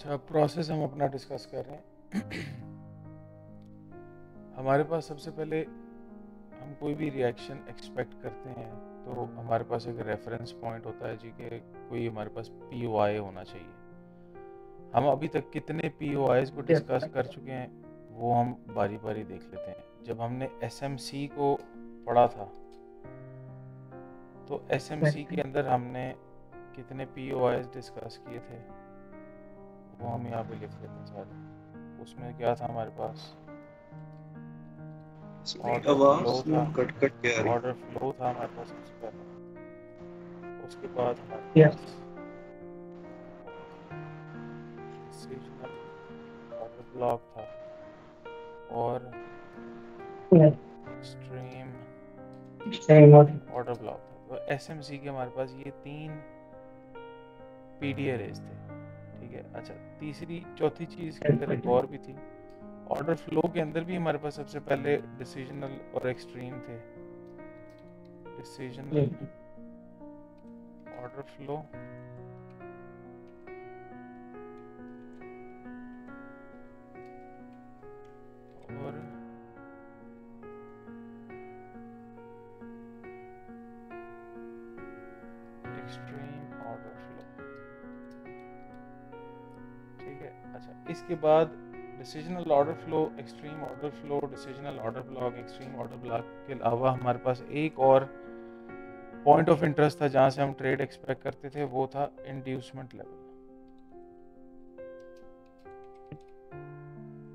अच्छा, प्रोसेस हम अपना डिस्कस कर रहे हैं। हमारे पास सबसे पहले हम कोई भी रिएक्शन एक्सपेक्ट करते हैं तो हमारे पास एक रेफरेंस पॉइंट होता है जी के कोई हमारे पास POI होना चाहिए। हम अभी तक कितने POIs को डिस्कस कर चुके हैं वो हम बारी बारी देख लेते हैं। जब हमने SMC को पढ़ा था तो SMC के अंदर हमने कितने POIs डिस्कस किए थे वो हम यहाँ पे लिख लेते हैं सारे। उसमें क्या था हमारे पास? ऑर्डर फ्लो आवाज था। कट कट के आ रही ऑर्डर फ्लो था हमारे पास सबसे पहले। उसके बाद हमारे Yes. पास डिसीजनल ऑर्डर ब्लॉक था और Yes. Extreme Same what? Order block था। तो SMC के हमारे पास ये 3 PD अरेज थे, ठीक है। अच्छा, तीसरी चौथी चीज़ के अंदर एक और भी थी। ऑर्डर फ्लो के अंदर भी हमारे पास सबसे पहले डिसीजनल और एक्सट्रीम थे। डिसीजनल ऑर्डर फ्लो और एक्सट्रीम ऑर्डर फ्लो, ठीक है। अच्छा, इसके बाद decisional order flow, extreme order flow, decisional order block, extreme order block के अलावा हमारे पास एक और पॉइंट ऑफ इंटरेस्ट था जहां से हम ट्रेड एक्सपेक्ट करते थे, वो था इंड्यूसमेंट लेवल।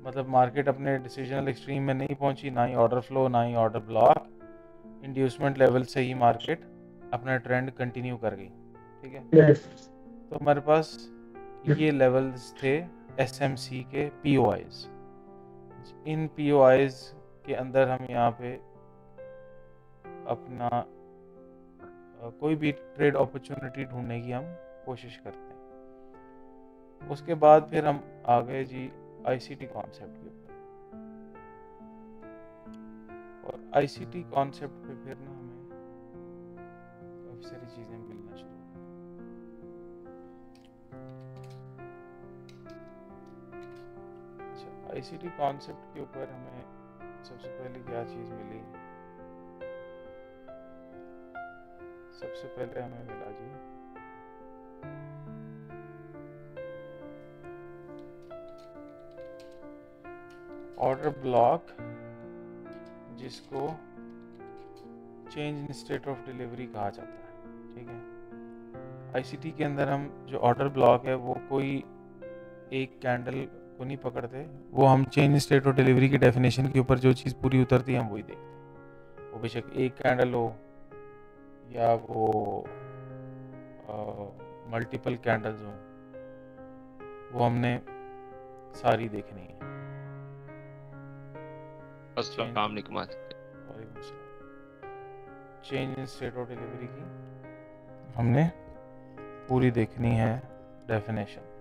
मतलब मार्केट अपने डिसीजनल एक्सट्रीम में नहीं पहुंची, ना ही ऑर्डर फ्लो ना ही ऑर्डर ब्लॉक। इंड्यूसमेंट लेवल से ही मार्केट अपना ट्रेंड कंटिन्यू कर गई, ठीक है। Yes. तो हमारे पास ये लेवल्स थे SMC के POIs। इन POIs के अंदर हम यहाँ पे अपना कोई भी ट्रेड अपॉर्चुनिटी ढूंढने की हम कोशिश करते हैं। उसके बाद फिर हम आ गए जी ICT कॉन्सेप्ट के ऊपर। और ICT कॉन्सेप्ट पे फिर ना हमें काफ़ी सारी चीज़ें मिलना शुरू हो गई। अच्छा, ICT कॉन्सेप्ट के ऊपर हमें सबसे पहले क्या चीज़ मिली? सबसे पहले हमें मिला जी ऑर्डर ब्लॉक, जिसको change in state of delivery कहा जाता है, ठीक है। ICT के अंदर हम जो ऑर्डर ब्लॉक है वो कोई एक कैंडल को नहीं पकड़ते, वो हम change in state of delivery की डेफिनेशन के ऊपर जो चीज़ पूरी उतरती है हम वही देखते हैं। वो बेशक एक कैंडल हो या वो मल्टीपल कैंडल्स हों, वो हमने सारी देखनी है। अस्सलाम वालेकुम। Change in state of delivery की हमने पूरी देखनी है डेफिनेशन।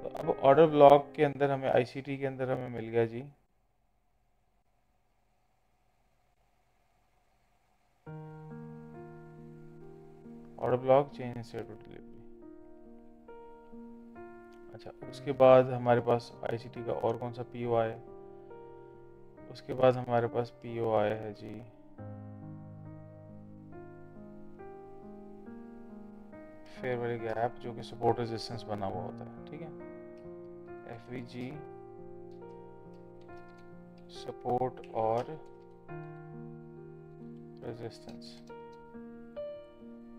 तो अब ऑर्डर ब्लॉक के अंदर हमें ICT के अंदर हमें मिल गया जी order block, change in state of delivery. अच्छा, उसके बाद हमारे पास ICT का और कौन सा POI है? उसके बाद हमारे पास POI है जी फेयर वैल्यू गैप, जो कि सपोर्ट रेजिस्टेंस बना हुआ होता है, ठीक है। FVG सपोर्ट और रेजिस्टेंस,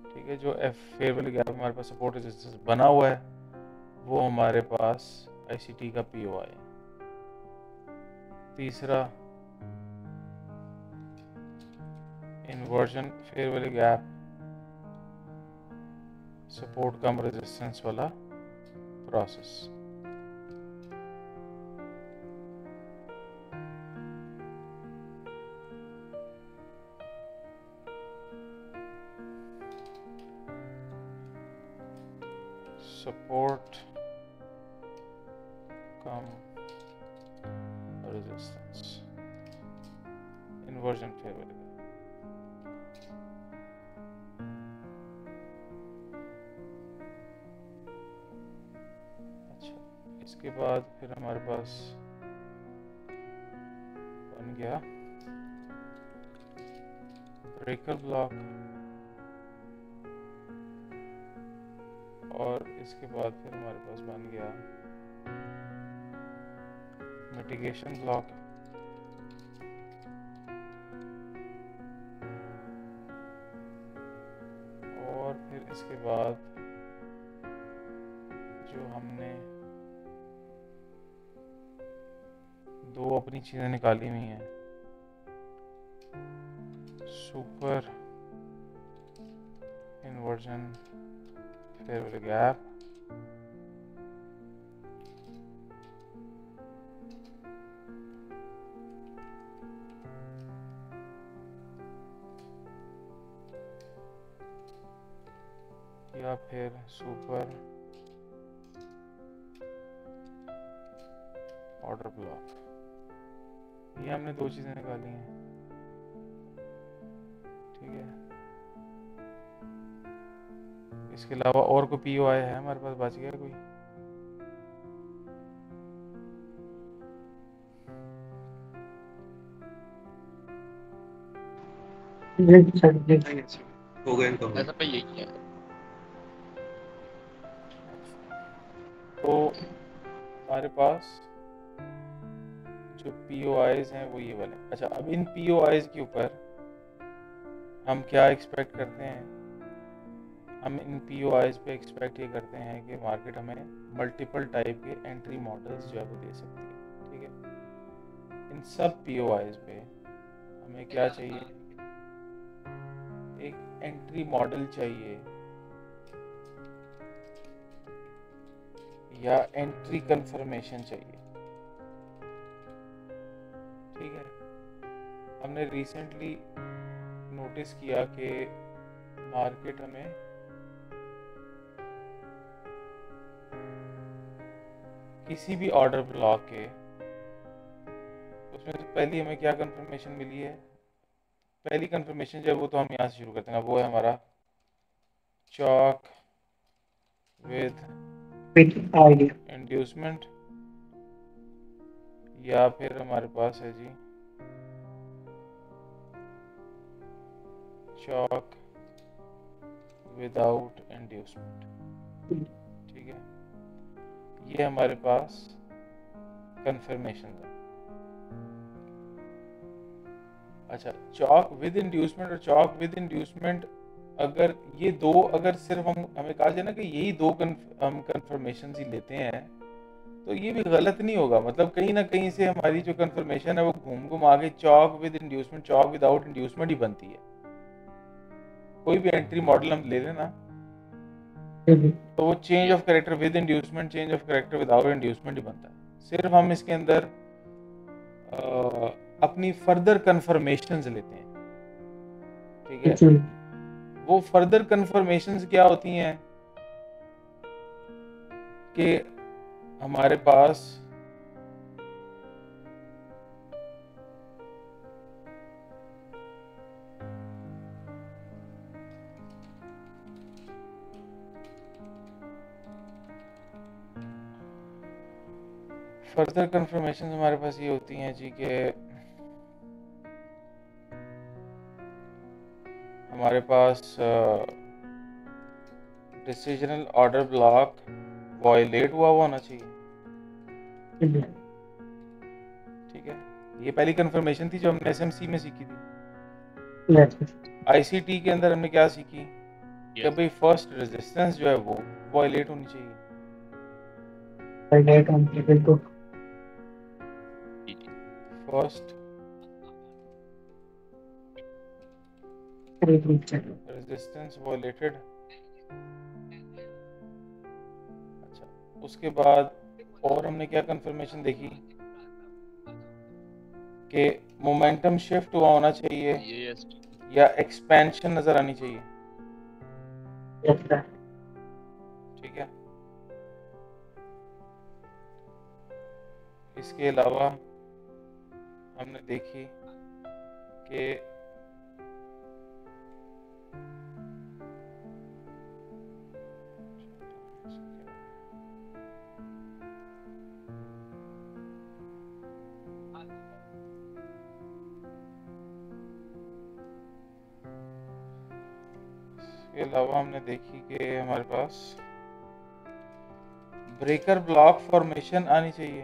ठीक है। जो फेयर वैल्यू गैप हमारे पास सपोर्ट रेजिस्टेंस बना हुआ है वो हमारे पास ICT का POI है। तीसरा inversion fair value gap support cum resistance वाला process. Support cum resistance, inversion fair value gap. अच्छा, इसके बाद फिर हमारे पास बन गया ब्रेकर ब्लॉक, और इसके बाद फिर हमारे पास बन गया मिटिगेशन ब्लॉक। और फिर इसके बाद जो हमने दो अपनी चीजें निकाली हुई हैं, सुपर इन्वर्जन फेयरवेल गैप, या फिर सुपर ऑर्डर ब्लॉक, ये हमने दो चीजें निकाली हैं। ठीक है, इसके अलावा और कोई पीओआई है हमारे पास, बच गया कोई? हो गए तो ऐसा पे यही है। तो हमारे पास जो पीओआईज हैं वो ये वाले। अच्छा, अब इन पीओआईज के ऊपर हम क्या एक्सपेक्ट करते हैं? हम इन पीओआईज पे एक्सपेक्ट ये करते हैं कि मार्केट हमें मल्टीपल टाइप के एंट्री मॉडल्स जो है वो दे सकती है। ठीक है, इन सब पीओआईज पे हमें क्या चाहिए? एक एंट्री मॉडल चाहिए या एंट्री कंफर्मेशन चाहिए। ठीक है, हमने रिसेंटली नोटिस किया कि मार्केट हमें किसी भी ऑर्डर ब्लॉक के उसमें से पहली हमें क्या कंफर्मेशन मिली है? पहली कंफर्मेशन जो है वो तो हम यहाँ से शुरू करते हैं, वो है हमारा चॉक विद आइडिया इंड्यूसमेंट, या फिर हमारे पास है जी चॉक विदाउट इंड्यूसमेंट। ठीक है, ये हमारे पास कंफर्मेशन है। अच्छा, चॉक विद इंड्यूसमेंट और चॉक विद इंड्यूसमेंट, अगर ये दो, अगर सिर्फ हमें कहा जाए ना कि यही दो हम कंफर्मेशन ही लेते हैं तो ये भी गलत नहीं होगा। मतलब कहीं ना कहीं से हमारी जो कंफर्मेशन है वो घूम घूम आगे CHoCH with inducement, CHoCH without inducement ही बनती है। कोई भी एंट्री मॉडल हम ले लेना तो वो change of character with inducement, change of character without inducement ही बनता है। सिर्फ हम इसके अंदर अपनी फर्दर कंफर्मेशंस लेते हैं। ठीक है, वो फर्दर कंफर्मेशंस क्या होती हैं कि हमारे पास फर्दर कंफर्मेशन हमारे पास ये होती हैं जी कि हमारे पास डिसीजनल ऑर्डर ब्लॉक वायलेट हुआ होना चाहिए। ठीक है, ये पहली कंफर्मेशन थी जो हमने एसएमसी में सीखी थी। आईसीटी के अंदर हमने क्या सीखी कि भाई फर्स्ट रेजिस्टेंस जो है वो वायलेट होनी चाहिए। First resistance violated. अच्छा, उसके बाद और हमने क्या कंफर्मेशन देखी कि मोमेंटम शिफ्ट हुआ होना चाहिए या एक्सपेंशन नजर आनी चाहिए। ठीक है, इसके अलावा हमने देखी कि इसके अलावा हमने देखी कि हमारे पास ब्रेकर ब्लॉक फॉर्मेशन आनी चाहिए,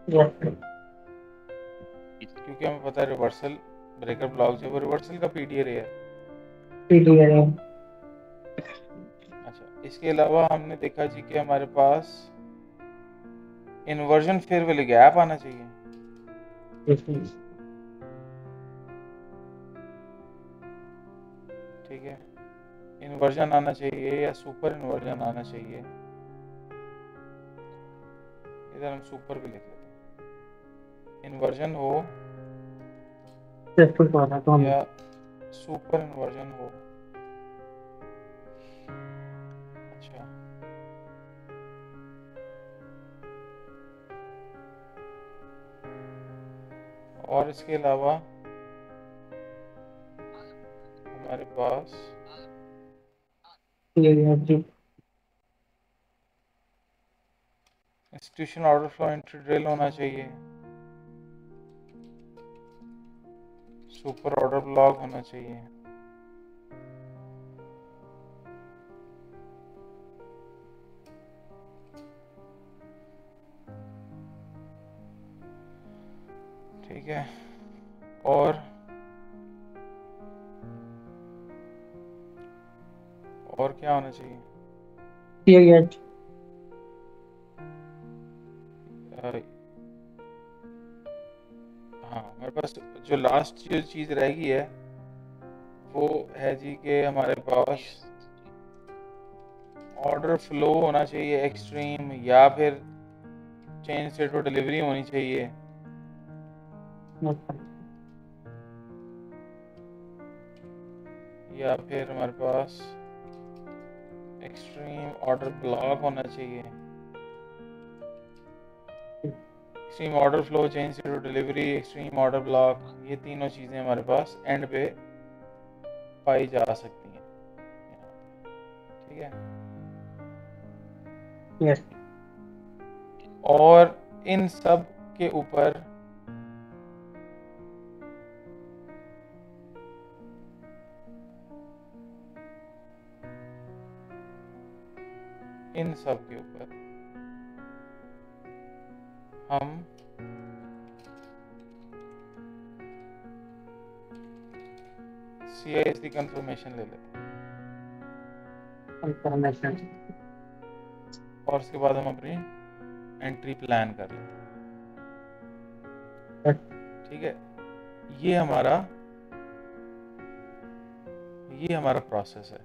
Yes. क्योंकि हमें पता है रिवर्सल ब्रेकर ब्लॉक जो है वो रिवर्सल का पीडी अरे है। PDA. अच्छा, इसके अलावा हमने देखा जी कि हमारे पास इन्वर्जन फेयरवेल गैप आना चाहिए। Yes. Yes. ठीक है, इन्वर्जन आना चाहिए या सुपर इन्वर्जन आना चाहिए। इधर हम सुपर भी लिख लेते हैं, इन्वर्जन हो Successful product only. या सुपर इन्वर्जन हो। अच्छा, और इसके अलावा हमारे पास PDA. Institution order flow entry drill होना चाहिए, सुपर ऑर्डर ब्लॉक होना चाहिए। ठीक है, और क्या होना चाहिए? PDA. अ, हाँ, हमारे पास जो लास्ट जो चीज़ रह गई है वो है जी कि हमारे पास ऑर्डर फ्लो होना चाहिए एक्सट्रीम, या फिर चेंज स्टेट ऑफ डिलीवरी होनी चाहिए। Yes. या फिर हमारे पास एक्सट्रीम ऑर्डर ब्लॉक होना चाहिए। Extreme order flow, change state of delivery, extreme order block, ये तीनों चीज़ें हमारे पास एंड पे पाई जा सकती हैं। ठीक है, Yes. और इन सब के ऊपर हम CISD कंफर्मेशन ले लेते हैं, Confirmation. और उसके बाद हम अपनी एंट्री प्लान कर लेते हैं। ठीक है, ये हमारा प्रोसेस है।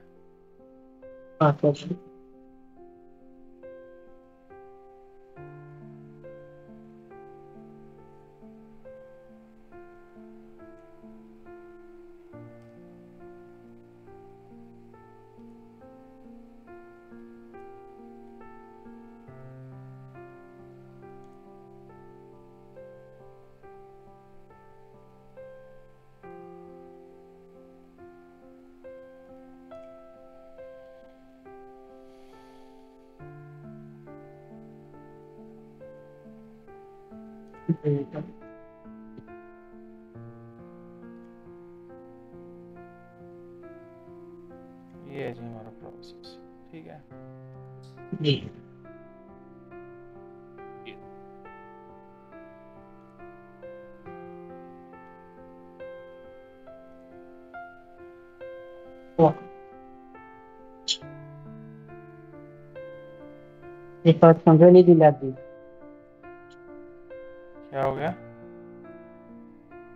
Confirmation. ये है जी हमारा प्रोसेस। ठीक है, जी। एक बात समझ नहीं दिलाती, क्या हो गया?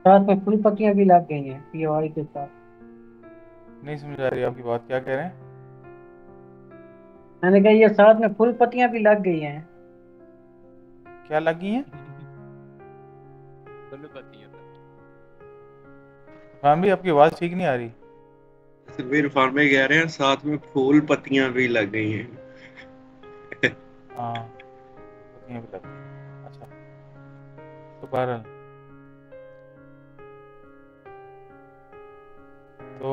साथ में फुल पत्तियां भी लग गई हैं POI के साथ। नहीं समझ आ रही आपकी बात, क्या कह रहे हैं? मैंने कहा ये साथ में फुल पत्तियां भी लग गई हैं। क्या लगी हैं? हाँ भी आपकी आवाज ठीक नहीं आ रही। सिर्फ इरफान में कह रहे हैं साथ में फूल पत्तियां भी लग गई हैं। हाँ, पत्तियां भी लग गई। अच्छा, तो बहरहाल तो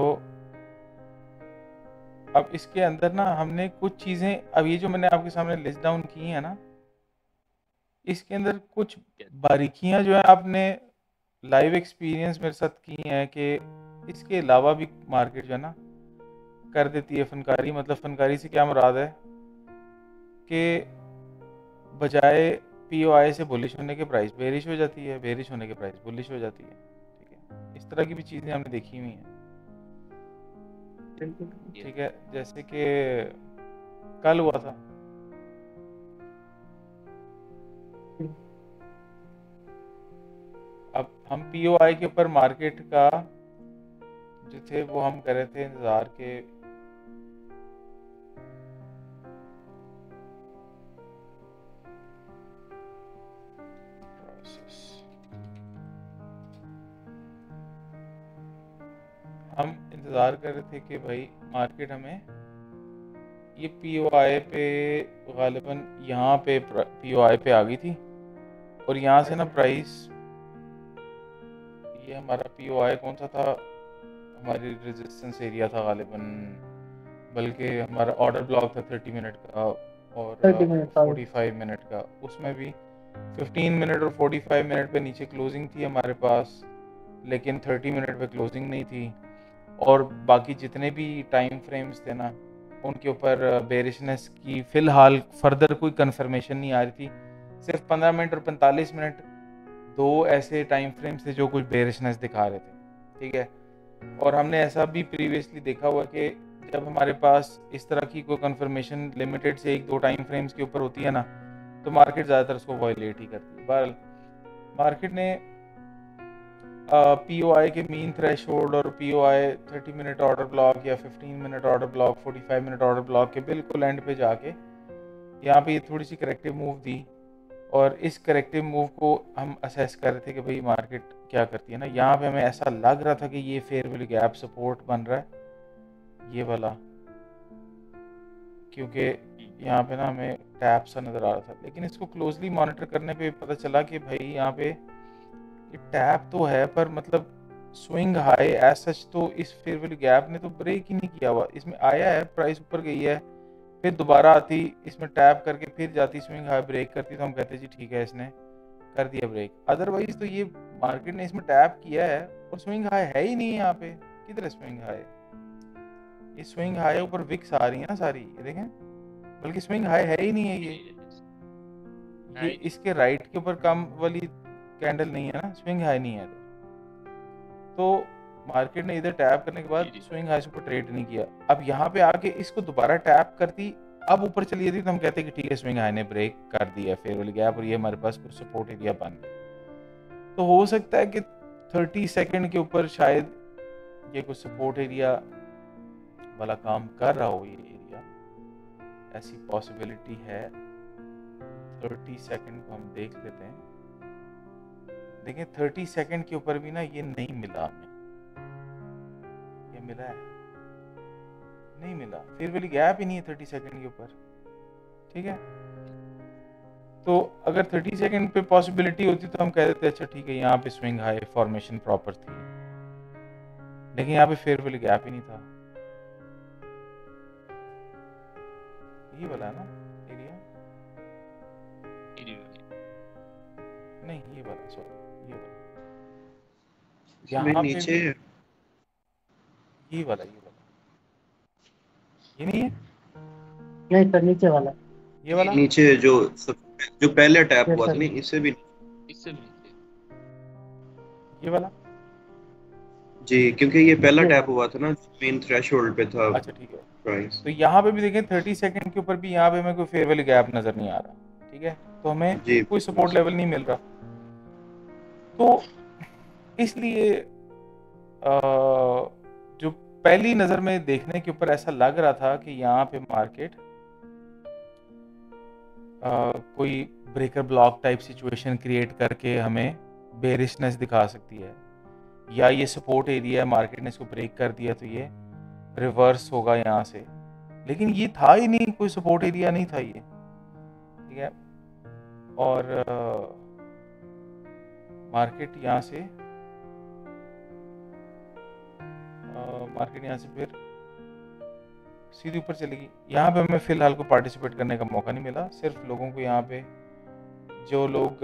अब इसके अंदर ना हमने कुछ चीज़ें, अब ये जो मैंने आपके सामने लिस्ट डाउन की हैं ना, इसके अंदर कुछ बारीकियां जो है आपने लाइव एक्सपीरियंस मेरे साथ की हैं कि इसके अलावा भी मार्केट जो है ना कर देती है फनकारी। मतलब फनकारी से क्या मुराद है कि बजाय POI से बुलिश होने के प्राइस बेरिश हो जाती है, बेरिश होने के प्राइस बुलिश हो जाती है। ठीक है, इस तरह की भी चीज़ें हमने देखी हुई हैं। बिल्कुल। ठीक है, जैसे कि कल हुआ था, अब हम POI के ऊपर मार्केट का जो थे वो हम कर रहे थे इंतज़ार के हम इंतज़ार कर रहे थे कि भाई मार्केट हमें ये POI पे गालिबन यहाँ पे POI पे आ गई थी और यहाँ से ना प्राइस, ये हमारा POI कौन सा था, हमारी रेजिस्टेंस एरिया था गालिबन, बल्कि हमारा ऑर्डर ब्लॉक था 30 मिनट का और 30 मिनट का 45 मिनट का। उसमें भी 15 मिनट और 45 मिनट पे नीचे क्लोजिंग थी हमारे पास, लेकिन 30 मिनट पे क्लोजिंग नहीं थी। और बाकी जितने भी टाइम फ्रेम्स थे ना उनके ऊपर बेरिशनेस की फ़िलहाल फर्दर कोई कंफर्मेशन नहीं आ रही थी। सिर्फ 15 मिनट और 45 मिनट दो ऐसे टाइम फ्रेम्स थे जो कुछ बेरिशनेस दिखा रहे थे। ठीक है, और हमने ऐसा भी प्रीवियसली देखा हुआ कि जब हमारे पास इस तरह की कोई कंफर्मेशन लिमिटेड से 1-2 टाइम फ्रेम्स के ऊपर होती है ना तो मार्केट ज़्यादातर उसको वायलेट ही करती है। बहरहाल मार्केट ने POI के मीन थ्रेशोल्ड और POI 30 मिनट ऑर्डर ब्लॉक या 15 minute order block 45 minute order block के बिल्कुल एंड पे जाके यहाँ पे ये थोड़ी सी करेक्टिव मूव दी और इस करेक्टिव मूव को हम असेस कर रहे थे कि भाई मार्केट क्या करती है ना। यहाँ पे हमें ऐसा लग रहा था कि ये फेयर वैल्यू गैप सपोर्ट बन रहा है ये वाला, क्योंकि यहाँ पे ना हमें टैप सा नज़र आ रहा था, लेकिन इसको क्लोजली मॉनिटर करने पे पता चला कि भाई यहाँ पे ये टैप तो है पर मतलब स्विंग हाई एज सच तो इस फेयर वैल्यू गैप ने तो ब्रेक ही नहीं किया हुआ। इसमें आया है, प्राइस ऊपर गई है, फिर दोबारा आती, इसमें टैप करके फिर जाती, स्विंग हाई ब्रेक करती, तो हम कहते जी ठीक है इसने कर दिया ब्रेक। अदरवाइज तो ये मार्केट ने इसमें टैप किया है और स्विंग हाई है ही नहीं है यहाँ पे। किधर है स्विंग हाई? ये स्विंग हाई ऊपर विक्स आ रही है ना सारी, ये देखें, बल्कि स्विंग हाई है ही नहीं है ये इसके राइट के ऊपर कम वाली कैंडल नहीं है ना, स्विंग हाई नहीं है। तो मार्केट ने इधर टैप करने के बाद स्विंग हाई से ऊपर ट्रेड नहीं किया। अब यहाँ पे आके इसको दोबारा टैप करती, अब ऊपर चली जाती तो हम कहते कि ठीक है स्विंग हाई ने ब्रेक कर दिया फेयर वैल्यू गैप और ये हमारे पास कुछ सपोर्ट एरिया बन गया। तो हो सकता है कि 30 सेकंड के ऊपर शायद ये कुछ सपोर्ट एरिया वाला काम कर रहा हो, ये एरिया, ऐसी पॉसिबिलिटी है। 30 सेकंड को हम देख लेते हैं। देखिए 30 सेकंड के ऊपर भी ना ये नहीं मिला हमें, ये मिला है नहीं मिला, फिर वाली गैप ही नहीं है 30 सेकंड के ऊपर। ठीक है, तो अगर 30 सेकंड पे पॉसिबिलिटी होती तो हम कह देते अच्छा ठीक है यहाँ पे स्विंग हाई फॉर्मेशन प्रॉपर थी, लेकिन यहाँ पे फेयर वैल्यू गैप ही नहीं था। ये वाला है ना एरिया, नहीं ये वाला, सॉरी ये वाला, यहाँ पे नीचे है ये वाला ये नहीं है, नहीं सर नीचे वाला, ये वाला नीचे जो पहले टैप हुआ था नहीं, इससे भी ये वाला जी, क्योंकि ये पहला टैप हुआ था ना मेन थ्रेशोल्ड पे था। अच्छा ठीक है, प्राइस तो यहाँ पे भी देखें 30 सेकंड के ऊपर भी यहाँ पे हमें कोई फेयर वैल्यू गैप नजर नहीं आ रहा। ठीक है, तो हमें कोई सपोर्ट लेवल नहीं मिल रहा, तो इसलिए जो पहली नज़र में देखने के ऊपर ऐसा लग रहा था कि यहाँ पे मार्केट कोई breaker block type situation create करके हमें बेरिशनेस दिखा सकती है, या ये सपोर्ट एरिया है मार्केट ने इसको ब्रेक कर दिया तो ये रिवर्स होगा यहाँ से, लेकिन ये था ही नहीं, कोई सपोर्ट एरिया नहीं था ये। ठीक है, और मार्केट यहाँ से फिर सीधी ऊपर चलेगी। यहाँ पे हमें फिलहाल को पार्टिसिपेट करने का मौका नहीं मिला, सिर्फ लोगों को यहाँ पे जो लोग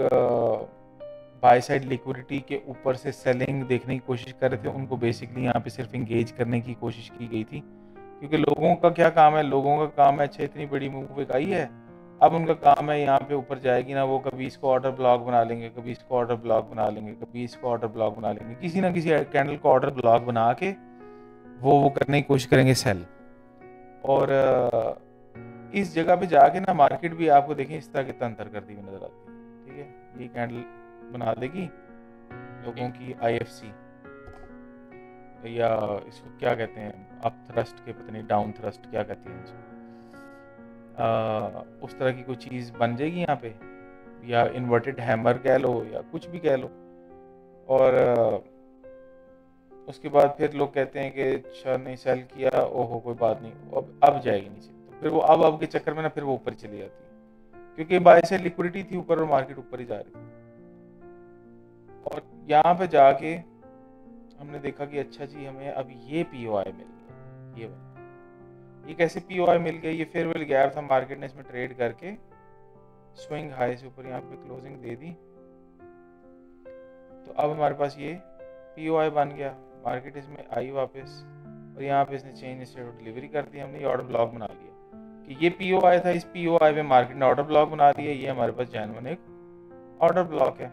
बाय साइड लिक्विडिटी के ऊपर से सेलिंग देखने की कोशिश कर रहे थे उनको बेसिकली यहाँ पे सिर्फ इंगेज करने की कोशिश की गई थी, क्योंकि लोगों का क्या काम है, लोगों का काम है अच्छा इतनी बड़ी मूव एक आई है, अब उनका काम है यहाँ पे ऊपर जाएगी ना, वो कभी इसको ऑर्डर ब्लॉक बना लेंगे, कभी इसको ऑर्डर ब्लॉक बना लेंगे, कभी इसको ऑर्डर ब्लॉक बना लेंगे, किसी ना किसी कैंडल को ऑर्डर ब्लॉक बना के वो करने की कोशिश करेंगे सेल। और इस जगह पे जाके ना मार्केट भी आपको देखें इस तरह के तंत्र करती हुई नजर आती है। ठीक है, ये कैंडल बना देगी लोगों की IFC, या इसको क्या कहते हैं, अप थ्रस्ट के पता नहीं डाउन थ्रस्ट क्या कहते हैं इसको, उस तरह की कोई चीज़ बन जाएगी यहाँ पे, या इन्वर्टेड हैमर कह लो या कुछ भी कह लो। और उसके बाद फिर लोग कहते हैं कि अच्छा नहीं सेल किया, ओहो कोई बात नहीं, अब जाएगी नीचे, तो फिर वो अब के चक्कर में ना फिर वो ऊपर चली जाती है, क्योंकि बाय से लिक्विडिटी थी ऊपर और मार्केट ऊपर ही जा रही थी। और यहाँ पे जाके हमने देखा कि अच्छा जी हमें अब ये POI मिल गया, ये कैसे POI मिल गया, ये फेयरवेल गैप था, मार्केट ने इसमें ट्रेड करके स्विंग हाई से ऊपर यहाँ पे क्लोजिंग दे दी, तो अब हमारे पास ये POI बन गया, मार्केट इसमें आई वापस, और यहाँ पे इसने चेंज स्टेट ऑफ डिलीवरी कर दी, हमने ये ऑर्डर ब्लॉक बना लिया कि ये POI था, इस POI पे मार्केट ने ऑर्डर ब्लॉक बना दिया, ये हमारे पास जेन्युइन एक ऑर्डर ब्लॉक है।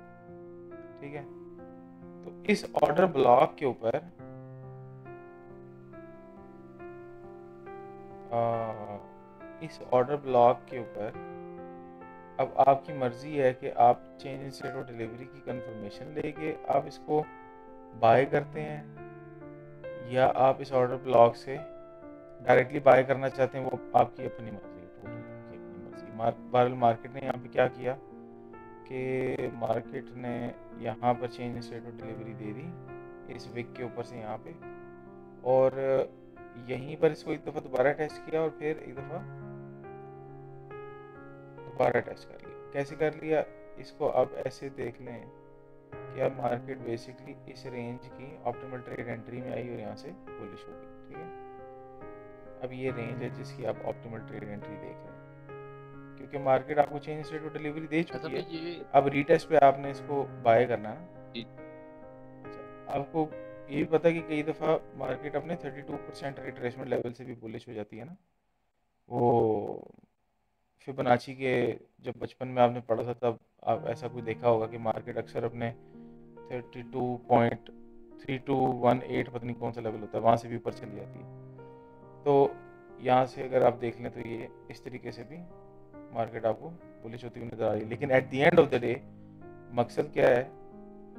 ठीक है, तो इस ऑर्डर ब्लॉक के ऊपर अब आपकी मर्जी है कि आप change in state of delivery की कंफर्मेशन लेके आप इसको बाय करते हैं, या आप इस ऑर्डर ब्लॉक से डायरेक्टली बाय करना चाहते हैं, वो आपकी अपनी मर्जी है, टोटली आपकी अपनी मर्जी। बहरहाल मार्केट ने यहाँ पे क्या किया कि मार्केट ने यहाँ पर change in state of delivery दे दी इस विक के ऊपर से यहाँ पे, और यहीं पर इसको एक दफ़ा दोबारा टेस्ट किया और फिर एक दफ़ा दोबारा टेस्ट कर लिया। कैसे कर लिया, इसको अब ऐसे देख लें कि अब मार्केट बेसिकली इस रेंज की ऑप्टिमल ट्रेड एंट्री में आई और यहाँ से बुलिश हो गई। ठीक है, अब ये रेंज है जिसकी आप ऑप्टिमल ट्रेड एंट्री देख रहे हैं, क्योंकि मार्केट आपको चेंज स्टेट ऑफ डिलीवरी दे चुकी है, अब रीटेस्ट पे आपने इसको बाय करना है। आपको ये भी पता है कि कई दफ़ा मार्केट अपने 32% रिट्रेसमेंट लेवल से भी बुलिश हो जाती है ना। वो फिबोनाची के जब बचपन में आपने पढ़ा था तब आप ऐसा कोई देखा होगा कि मार्केट अक्सर अपने 32.3218 पता नहीं कौन सा लेवल होता है, वहाँ से भी ऊपर चली जाती है। तो यहाँ से अगर आप देख लें तो ये इस तरीके से भी मार्केट आपको बुलिश होती हुई नजर आ रही है। लेकिन at the end of the day मकसद क्या है,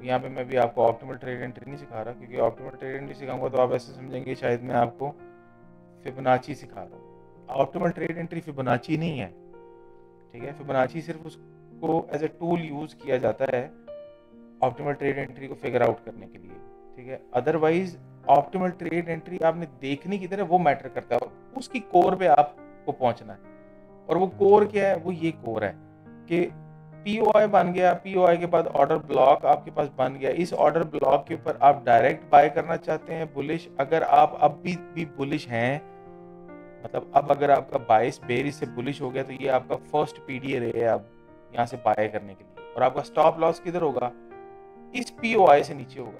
यहाँ पे मैं भी आपको ऑप्टिमल ट्रेड एंट्री नहीं सिखा रहा, क्योंकि ऑप्टिमल ट्रेड एंट्री सिखाऊंगा तो आप ऐसे समझेंगे शायद मैं आपको फिबोनाची सिखा रहा हूँ। ऑप्टिमल ट्रेड एंट्री फिबोनाची नहीं है। ठीक है, फिबोनाची सिर्फ उसको एज ए टूल यूज किया जाता है ऑप्टिमल ट्रेड एंट्री को फिगर आउट करने के लिए। ठीक है, अदरवाइज ऑप्टिमल ट्रेड एंट्री आपने देखनी की तरह वो मैटर करता है, उसकी कोर पे आपको पहुंचना है। और वो कोर क्या है, वो ये कोर है कि POI बन गया, POI के बाद ऑर्डर ब्लॉक आपके पास बन गया, इस ऑर्डर ब्लॉक के ऊपर आप डायरेक्ट बाय करना चाहते हैं बुलिश, अगर आप अब भी बुलिश हैं, मतलब अब अगर आपका बाइस बेरिश से बुलिश हो गया तो ये आपका फर्स्ट PDA है अब यहाँ से बाय करने के लिए, और आपका स्टॉप लॉस किधर होगा, इस POI से नीचे होगा।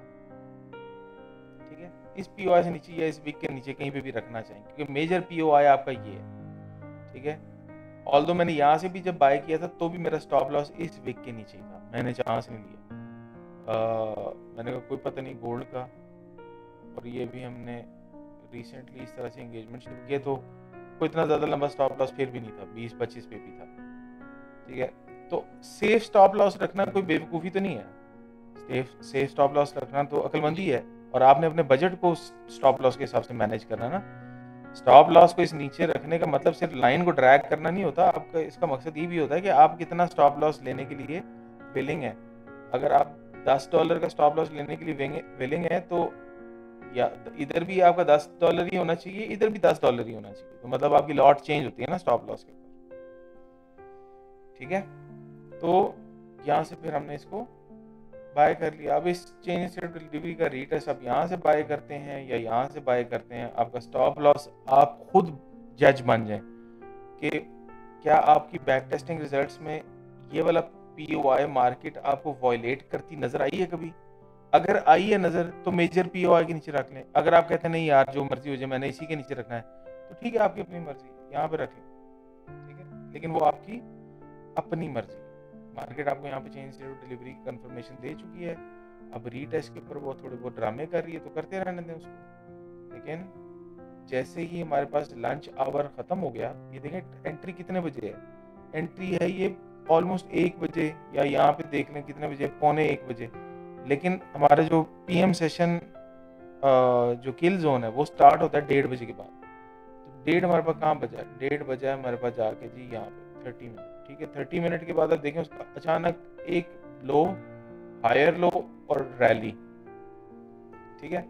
ठीक है, इस POI से नीचे या इस विक के नीचे कहीं पे भी रखना चाहिए, क्योंकि मेजर POI आपका ये है। ठीक है, ऑल्दो मैंने यहाँ से भी जब बाय किया था तो भी मेरा स्टॉप लॉस इस विक के नीचे ही था, मैंने चांस नहीं लिया। मैंने कहा कोई पता नहीं गोल्ड का, और ये भी हमने रिसेंटली इस तरह से एंगेजमेंट शुरू किए तो कोई इतना ज़्यादा लंबा स्टॉप लॉस फिर भी नहीं था, 20-25 पे भी था। ठीक है, तो सेफ स्टॉप लॉस रखना कोई बेवकूफ़ी तो नहीं है, सेफ स्टॉप लॉस रखना तो अक्लमंदी है, और आपने अपने बजट को स्टॉप लॉस के हिसाब से मैनेज करना ना। स्टॉप लॉस को इस नीचे रखने का मतलब सिर्फ लाइन को ड्रैग करना नहीं होता, आपका इसका मकसद ये भी होता है कि आप कितना स्टॉप लॉस लेने के लिए विलिंग है। अगर आप $10 का स्टॉप लॉस लेने के लिए विलिंग है तो या इधर भी आपका $10 ही होना चाहिए, इधर भी $10 ही होना चाहिए, तो मतलब आपकी लॉट चेंज होती है ना स्टॉप लॉस के ऊपर। ठीक है, तो यहाँ से फिर हमने इसको बाय कर लिया। अब इस चेंज स्टेट ऑफ डिलीवरी का रीटेस्ट आप यहाँ से बाय करते हैं या यहाँ से बाय करते हैं, आपका स्टॉप लॉस आप खुद जज बन जाएं कि क्या आपकी बैक टेस्टिंग रिजल्ट्स में ये वाला POI मार्केट आपको वॉयलेट करती नजर आई है कभी। अगर आई है नजर तो मेजर POI के नीचे रख लें। अगर आप कहते हैं नहीं यार जो मर्जी हो जाए मैंने इसी के नीचे रखना है, तो ठीक है, आपकी अपनी मर्जी, यहाँ पे रख लो, ठीक है, लेकिन वो आपकी अपनी मर्जी है। मार्केट आपको यहाँ पे चेंज स्टेट ऑफ डिलीवरी की कंफर्मेशन दे चुकी है, अब रीटेस्ट के ऊपर वो थोड़े बहुत ड्रामे कर रही है तो करते रहने दें उसको। लेकिन जैसे ही हमारे पास लंच आवर खत्म हो गया, ये देखें एंट्री कितने बजे है, एंट्री है ये ऑलमोस्ट 1 बजे, या यहाँ पे देख लें कितने बजे, 12:45 बजे। लेकिन हमारा जो पीएम सेशन जो किल जोन है वो स्टार्ट होता है 1:30 बजे के बाद। तो 1:30 हमारे पास कहाँ बचा है, 1:30 बजा है हमारे पास जाके जी यहाँ पे 30 मिनट, ठीक है। 30 मिनट के बाद आप देखें उसका अचानक एक लो, हायर लो और रैली, ठीक है।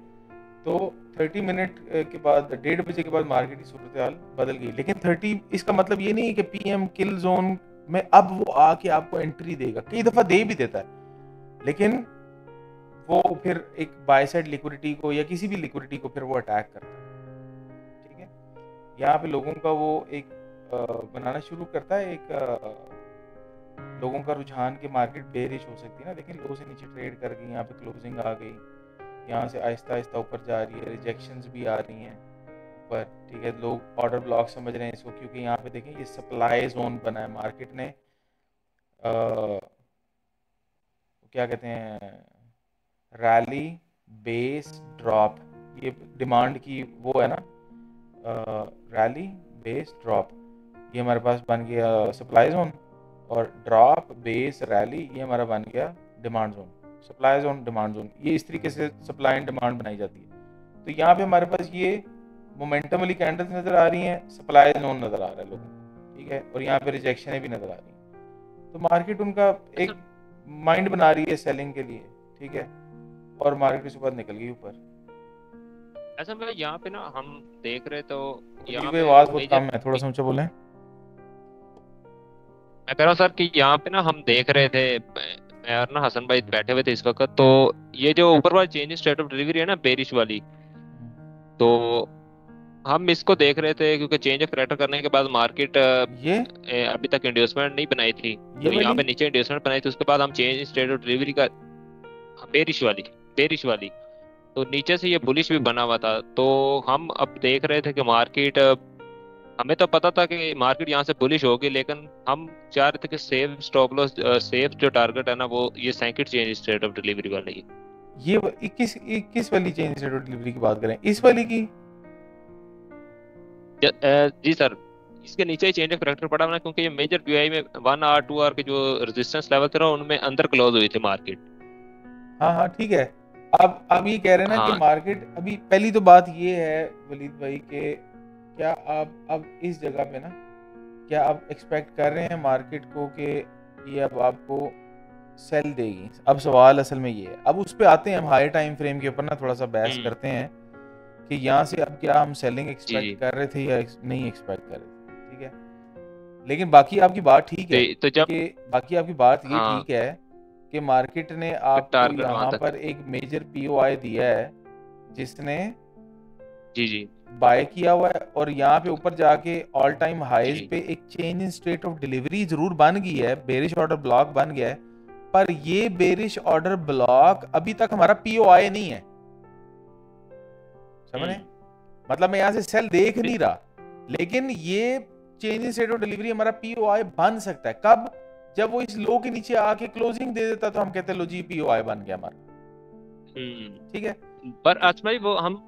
तो 30 मिनट के बाद 1:30 बजे के बाद मार्केट की सूरत हाल बदल गई। लेकिन 30 इसका मतलब ये नहीं है कि पीएम किल जोन में अब वो आके आपको एंट्री देगा, कई दफा दे भी देता है, लेकिन वो फिर एक बाय साइड लिक्विडिटी को या किसी भी लिक्विडिटी को फिर वो अटैक करता है, ठीक है। यहाँ पे लोगों का वो एक बनाना शुरू करता है, एक लोगों का रुझान के मार्केट बेरिश हो सकती है ना, लेकिन लो से नीचे ट्रेड कर गई, यहाँ पे क्लोजिंग आ गई, यहाँ से आहिस्ता आहिस्ता ऊपर जा रही है, रिजेक्शंस भी आ रही हैं ऊपर, ठीक है। लोग ऑर्डर ब्लॉक समझ रहे हैं इसको, क्योंकि यहाँ पे देखें ये सप्लाई जोन बना है, मार्केट ने क्या कहते हैं, रैली बेस ड्रॉप, ये डिमांड की वो है ना, रैली बेस ड्रॉप, ये हमारे पास बन गया सप्लाई जोन, और ड्रॉप बेस रैली ये हमारा बन गया demand zone, supply zone demand zone. ये इस तरीके से सप्लाई एंड डिमांड बनाई जाती है। तो यहाँ पे हमारे पास ये मोमेंटम वाली कैंडल्स नजर आ रही हैं, सप्लाई जोन नजर आ रहा है लोगों को, ठीक है, और यहाँ पे रिजेक्शन भी नजर आ रही है। तो मार्केट उनका एक माइंड बना रही है सेलिंग के लिए, ठीक है, और मार्केट उसके बाद निकल गई ऊपर। ऐसा भाई यहाँ पे ना हम देख रहे तो यहाँ पे पे आवाज बहुत कम है, थोड़ा सा ऊंचा बोलें। मैं कह रहा हूँ सर कि यहाँ पे ना हम देख रहे थे, मैं और ना हसन भाई बैठे हुए थे इस वक्त, तो ये जो ऊपर वाली change in state of delivery है ना बेरिश वाली, तो हम इसको देख रहे थे क्योंकि चेंज ऑफ करेक्टर करने के बाद मार्केट ये अभी तक इंड्यूसमेंट नहीं बनाई थी, ये तो यहाँ पे नीचे इंड्यूसमेंट बनाई थी, उसके बाद हम change in state of delivery का बेरिश वाली तो नीचे से ये बुलिश भी बना हुआ था। तो हम अब देख रहे थे कि मार्केट, हमें तो पता था कि मार्केट यहाँ से बुलिश होगी, लेकिन हम चाह रहे थे कि सेफ स्टॉप लॉस, सेफ जो टारगेट है ना वो ये second change state of delivery वाली है। ये 21 वाली चेंज स्टेट ऑफ डिलीवरी की बात करें, इस वाली की जी सर, इसके नीचे ही चेंज ऑफ करेक्टर पड़ा हुआ है, क्योंकि ये मेजर पीआई में 1 आवर 2 आवर के जो रेजिस्टेंस लेवल थे ना उनमें अंदर क्लोज हुई थी मार्केट। हाँ हाँ ठीक है। अब ये कह रहे हैं ना कि मार्केट अभी, पहली तो बात ये है वलीद भाई के क्या आप अब इस जगह पे ना, क्या आप एक्सपेक्ट कर रहे हैं मार्केट को कि ये अब आपको सेल देगी? अब सवाल असल में ये है। अब उस पे आते हैं हम हाई टाइम फ्रेम के ऊपर ना, थोड़ा सा बहस करते हैं कि यहाँ से अब क्या हम सेलिंग एक्सपेक्ट कर रहे थे या नहीं एक्सपेक्ट कर रहे थे, ठीक है। लेकिन बाकी आपकी बात ठीक है, तो जब बाकी आपकी बात ये ठीक है कि मार्केट ने आपको यहाँ पर एक मेजर पीओआई दिया है जिसने जी बाय किया हुआ है, और यहाँ पे ऊपर जाके ऑल टाइम हाईज पे एक change in state of delivery जरूर बन गई है, बेरिश ऑर्डर ब्लॉक बन गया है, पर ये बेरिश ऑर्डर ब्लॉक अभी तक हमारा पीओआई नहीं है, समझे? मतलब मैं यहाँ से सेल देख नहीं रहा, लेकिन ये change in state of delivery हमारा पीओआई बन सकता है। कब? जब वो इस लो के नीचे आके क्लोजिंग दे देता तो हम कहते लो जी पीओआई बन गया हमारा, ठीक है। पर आज भाई वो हम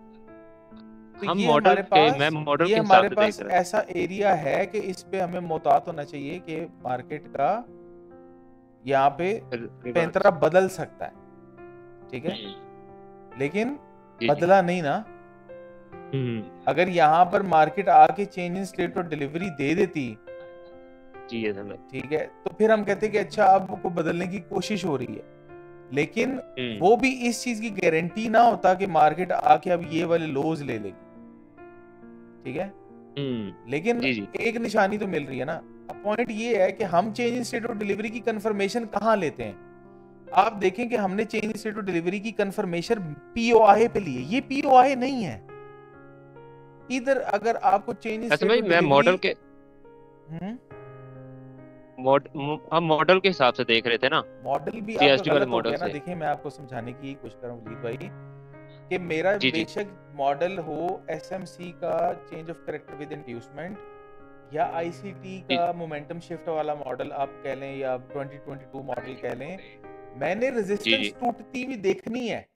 मॉडल ये हमारे पास ऐसा एरिया है कि इस पे हमें मोहतात होना चाहिए कि मार्केट का यहाँ पे पैंतरा बदल सकता है, ठीक है, लेकिन बदला नहीं ना। अगर यहाँ पर मार्केट आके change in state of delivery दे देती, ठीक है, तो फिर हम कहते कि अच्छा अब को बदलने की कोशिश हो रही है, लेकिन वो भी इस चीज की गारंटी ना होता कि मार्केट आके अब ये वाले लोज ले लेगी, ठीक है। लेकिन एक निशानी तो मिल रही है ना। अब पॉइंट ये है कि हम change in state of delivery की कंफर्मेशन कहाँ लेते हैं? आप देखें कि हमने change in state of delivery की कंफर्मेशन पीओआई पे ली है, ये पीओआई नहीं है इधर। अगर आपको change in state of delivery model के हम मॉडल के हिसाब से देख रहे थे ना, मॉडल भी आपका गलत हो गया ना। देखिए मैं आपको समझाने की कोशिश कर रहा हूं वलीद भाई कि मेरा जी जी बेशक मॉडल हो एसएमसी का change of character with inducement या आईसीटी जी का मोमेंटम शिफ्ट वाला मॉडल आप कह लें या 2022 मॉडल कह लें, मैंने जी रेजिस्टेंस जी टूटती हुई देखनी है।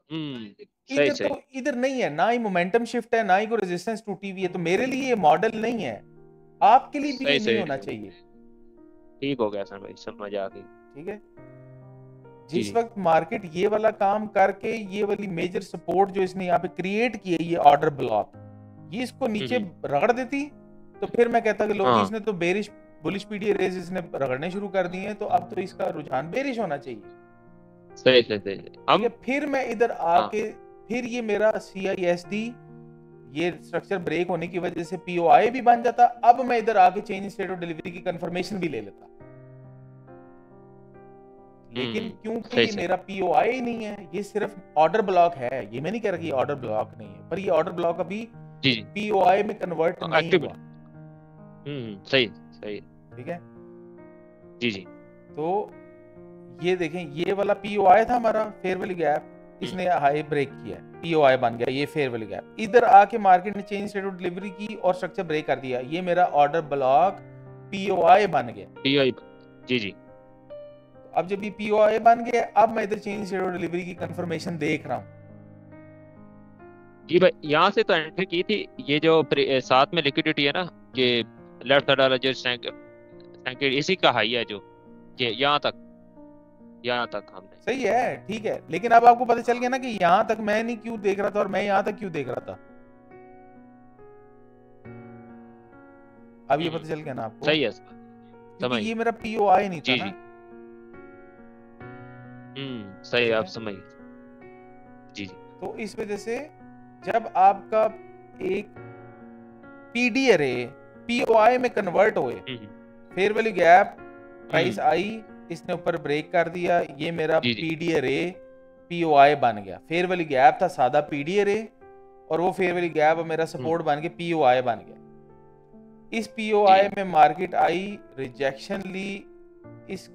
सही इधर सही तो इधर नहीं है, ना ही मोमेंटम शिफ्ट है ना ही कोई रेजिस्टेंस टूटी हुई है, तो मेरे लिए ये मॉडल नहीं है, आपके लिए भी ये सही नहीं सही होना चाहिए। ठीक हो गया सर भाई, समझ आ गई। ठीक है, जी जिस जी वक्त मार्केट ये वाला काम करके ये वाली मेजर सपोर्ट जो इसने यहाँ पे क्रिएट की है, ये ऑर्डर ब्लॉक, ये इसको नीचे हम्म रगड़ देती, तो फिर मैं कहता कि लो जी हाँ इसने तो बेरिश बुलिश पीडी रेज इसने रगड़ने शुरू कर दिए हैं, तो अब तो इसका रुझान बेरिश होना चाहिए। सही सही सही ठीक हम है, फिर मैं इधर हाँ आके फिर ये मेरा CISD ये स्ट्रक्चर ब्रेक होने की वजह से POI भी बन जाता, अब मैं इधर आके चेंज स्टेट ऑफ डिलीवरी की कंफर्मेशन भी ले लेता, लेकिन क्योंकि सही ये सही मेरा POI ही नहीं है, ये सिर्फ ऑर्डर ब्लॉक है, ये मैं नहीं कह रहा कि ये ऑर्डर ब्लॉक नहीं है, पर ये ऑर्डर ब्लॉक अभी जी जी POI में कन्वर्ट नहीं एक्टिव हुआ। सही सही ठीक है, जी जी तो ये देखें ये वाला POI था हमारा फेयर वैल्यू गैप, इसने हाई ब्रेक किया, POI बन गया ये फेयर वैल्यू गैप, इधर आके मार्केट ने चेंज स्टेट ऑफ डिलीवरी की और स्ट्रक्चर ब्रेक कर दिया, ये मेरा ऑर्डर ब्लॉक POI बन गया। PI जी जी अब जब ये POI बन गया, अब मैं इधर चेंज स्टेट ऑफ डिलीवरी की कंफर्मेशन देख रहा हूँ। जी भाई, यहाँ से तो एंट्री की थी, ये जो साथ में लिक्विडिटी है ना, ये लेफ्ट साइड वाला जो सैंक्ड इसी का हाई है, जो ये यहाँ तक हमने सही है, ठीक है, लेकिन अब आपको पता चल गया ना कि यहाँ तक मैं नहीं क्यों देख रहा था और मैं यहाँ तक क्यों देख रहा था, अब ये पता चल गया ना आपको, सही है क्योंकि समझ ये मेरा POI नहीं था जी ना। जी सही ठीक आप है, समझ जी जी तो इस वजह से जब आपका एक PD अरे POI में कन्वर्ट हुए, fair value gap price I, इसने ऊपर ब्रेक कर दिया, ये मेरा जी जी PD अरे POI बन गया, फेयर वैल्यू गैप था सादा PD अरे और वो फेयर वैल्यू गैप मेरा सपोर्ट बन के POI बन गया। इस POI जी में मार्केट आई, रिजेक्शन ली, इस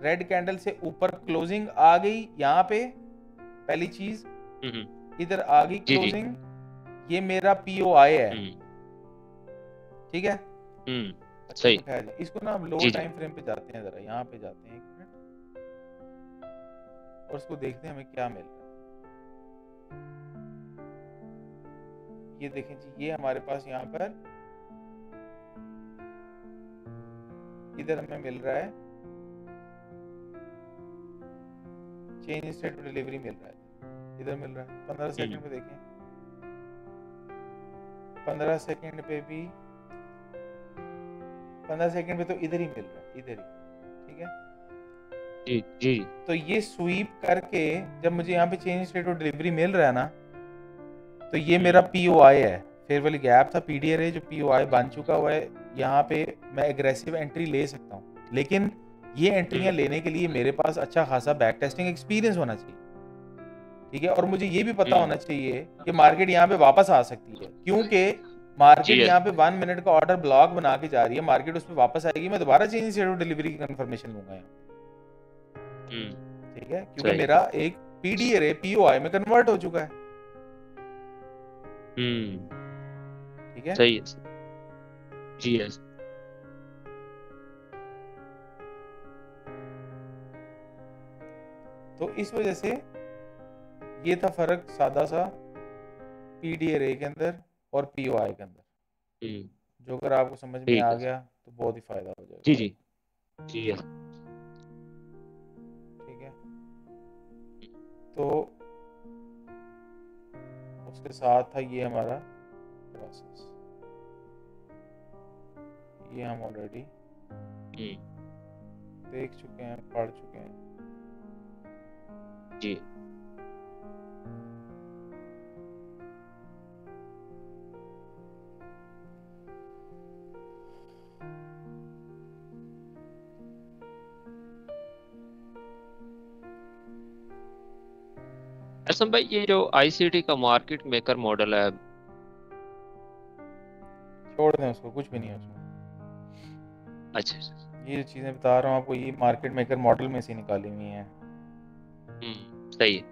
रेड कैंडल से ऊपर क्लोजिंग आ गई, यहाँ पे पहली चीज इधर आ गई जी जी क्लोजिंग, ये मेरा POI है। ठीक है, सही खैर इसको ना हम लो जी जी टाइम फ्रेम पे जाते हैं, जरा यहाँ पे जाते हैं 1 मिनट और उसको देखते हैं हमें क्या मिल रहा है। ये देखें जी, ये हमारे पास यहाँ पर इधर हमें मिल रहा है चेंज स्टेट ऑफ डिलीवरी मिल रहा है, इधर मिल रहा है 15 सेकंड पे देखें, 15 सेकंड पे भी 15 सेकंड पे तो इधर ही मिल रहा है, इधर ही। ठीक है, जी जी तो ये स्वीप करके जब मुझे यहाँ पे चेंज स्टेट ऑफ डिलीवरी मिल रहा है ना, तो ये मेरा POI है, फेयर वैल्यू गैप था PD अरे जो POI बन चुका हुआ है, यहाँ पे मैं एग्रेसिव एंट्री ले सकता हूँ, लेकिन ये एंट्रियां लेने के लिए मेरे पास अच्छा खासा बैक टेस्टिंग एक्सपीरियंस होना चाहिए। ठीक है, और मुझे ये भी पता होना चाहिए कि मार्केट यहाँ पे वापस आ सकती है, क्योंकि मार्केट यहाँ पे 1 मिनट का ऑर्डर ब्लॉक बना के जा रही है, मार्केट उस पर वापस आएगी, मैं दोबारा चेंज स्टेट ऑफ डिलीवरी की कंफर्मेशन लूंगा यहाँ। ठीक है, क्योंकि मेरा एक PD अरे POI में कन्वर्ट हो चुका है। ठीक है, सही है जी यस तो इस वजह से ये था फर्क सादा सा PD अरे के अंदर और POI के अंदर, जो अगर आपको समझ में आ गया तो बहुत ही फायदा हो जाएगा। जी जी जी यस ठीक है, तो उसके साथ था ये हमारा प्रोसेस, ये हम ऑलरेडी देख चुके हैं, पढ़ चुके हैं। जी असम भाई, ये जो ICT का मार्केट मेकर मॉडल है, छोड़ दें उसको, कुछ भी नहीं है उसमें। अच्छा ये जो चीज़ें बता रहा हूँ आपको, ये मार्केट मेकर मॉडल में से निकाली हुई हैं। सही है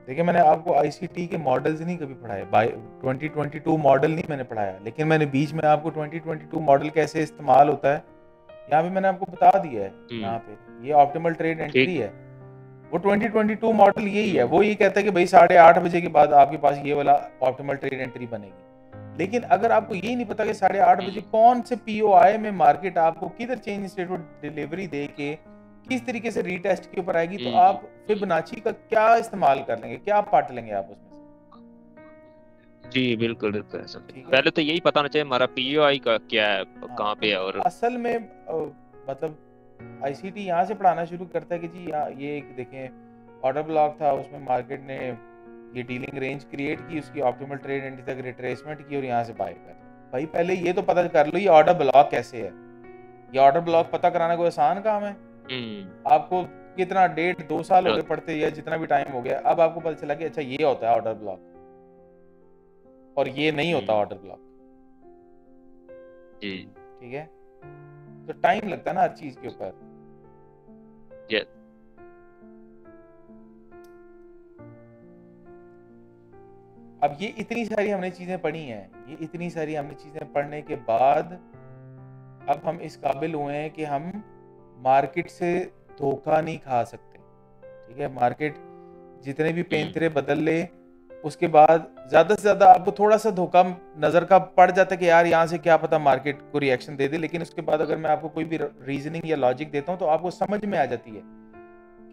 देखिए मैंने आपको आईसीटी के मॉडल्स नहीं कभी पढ़ाए, बाय 2022 मॉडल नहीं मैंने पढ़ाया, लेकिन मैंने बीच में आपको 2022 मॉडल कैसे इस्तेमाल होता है यहाँ पे मैंने आपको बता दिया है। यहाँ पे ये ऑप्टिमल ट्रेड एंट्री ठीक। है, वो 2022 मॉडल यही है। हम्म। वो ये कहता है कि भाई 8:30 बजे के बाद आपके पास ये वाला ऑप्टिमल ट्रेड एंट्री बनेगी। लेकिन अगर आपको ये नहीं पता कि 8:30 बजे कौन से पीओआई में मार्केट आपको किधर चेंज स्टेट ऑफ डिलीवरी दे के किस तरीके से रीटेस्ट के ऊपर आएगी, तो आप फिबोनाची का क्या इस्तेमाल कर लेंगे, क्या पार्ट लेंगे आप उसमें से? जी बिल्कुल बिल्कुल सर, ठीक है, पहले तो यही पता होना चाहिए हमारा पीओआई का क्या है, हाँ, कहाँ पे है। और असल में मतलब आईसीटी यहाँ से पढ़ाना शुरू करता है कि जी ये एक देखें ऑर्डर ब्लॉक था, उसमें मार्केट ने ये डीलिंग रेंज क्रिएट की, उसकी ऑप्टिमल ट्रेड एंट्री तक रिट्रेसमेंट की और यहाँ से बाय कर। भाई पहले ये तो पता कर लो ये ऑर्डर ब्लॉक कैसे है। ये ऑर्डर ब्लॉक पता कराना कोई आसान काम है? आपको कितना 1.5-2 साल हो गए पढ़ते, या जितना भी टाइम हो गया, अब आपको पता चला कि अच्छा ये होता है ऑर्डर ब्लॉक और ये नहीं होता ऑर्डर ब्लॉक। ठीक है, तो टाइम लगता है ना हर चीज के ऊपर। अब ये इतनी सारी हमने चीजें पढ़ी हैं, ये इतनी सारी हमने चीजें पढ़ने के बाद अब हम इस काबिल हुए हैं कि हम मार्केट से धोखा नहीं खा सकते। ठीक है, मार्केट जितने भी पेंतरे बदल ले, उसके बाद ज्यादा से ज्यादा आपको थोड़ा सा धोखा नजर का पड़ जाता है कि यार यहाँ से क्या पता मार्केट को रिएक्शन दे दे, लेकिन उसके बाद अगर मैं आपको कोई भी रीजनिंग या लॉजिक देता हूँ तो आपको समझ में आ जाती है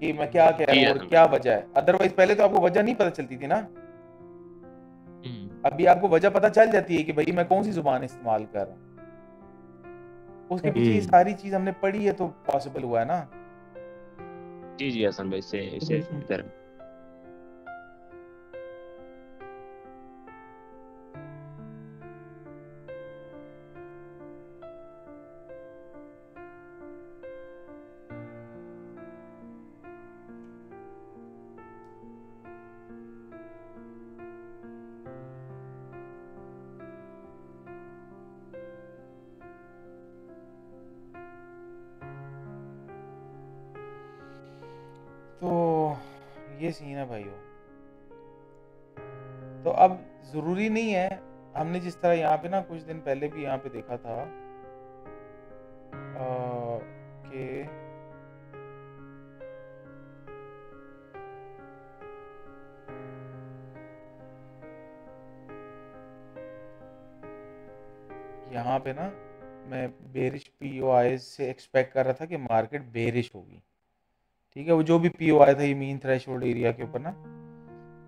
कि मैं क्या कह रहा हूँ और क्या वजह है। अदरवाइज पहले तो आपको वजह नहीं पता चलती थी ना, अभी आपको वजह पता चल जाती है कि भाई मैं कौन सी जुबान इस्तेमाल कर रहा हूँ। उसके पीछे ये सारी चीज हमने पढ़ी है तो पॉसिबल हुआ है ना। जी जी हसन भाई से तो ये सीन है भाइयों। तो अब जरूरी नहीं है, हमने जिस तरह यहाँ पे ना कुछ दिन पहले भी यहाँ पे देखा था कि यहाँ पे ना मैं बेरिश पीओआई से एक्सपेक्ट कर रहा था कि मार्केट बेरिश होगी। ठीक है, वो जो भी पीओआई था ये मीन थ्रेशोल्ड एरिया के ऊपर ना,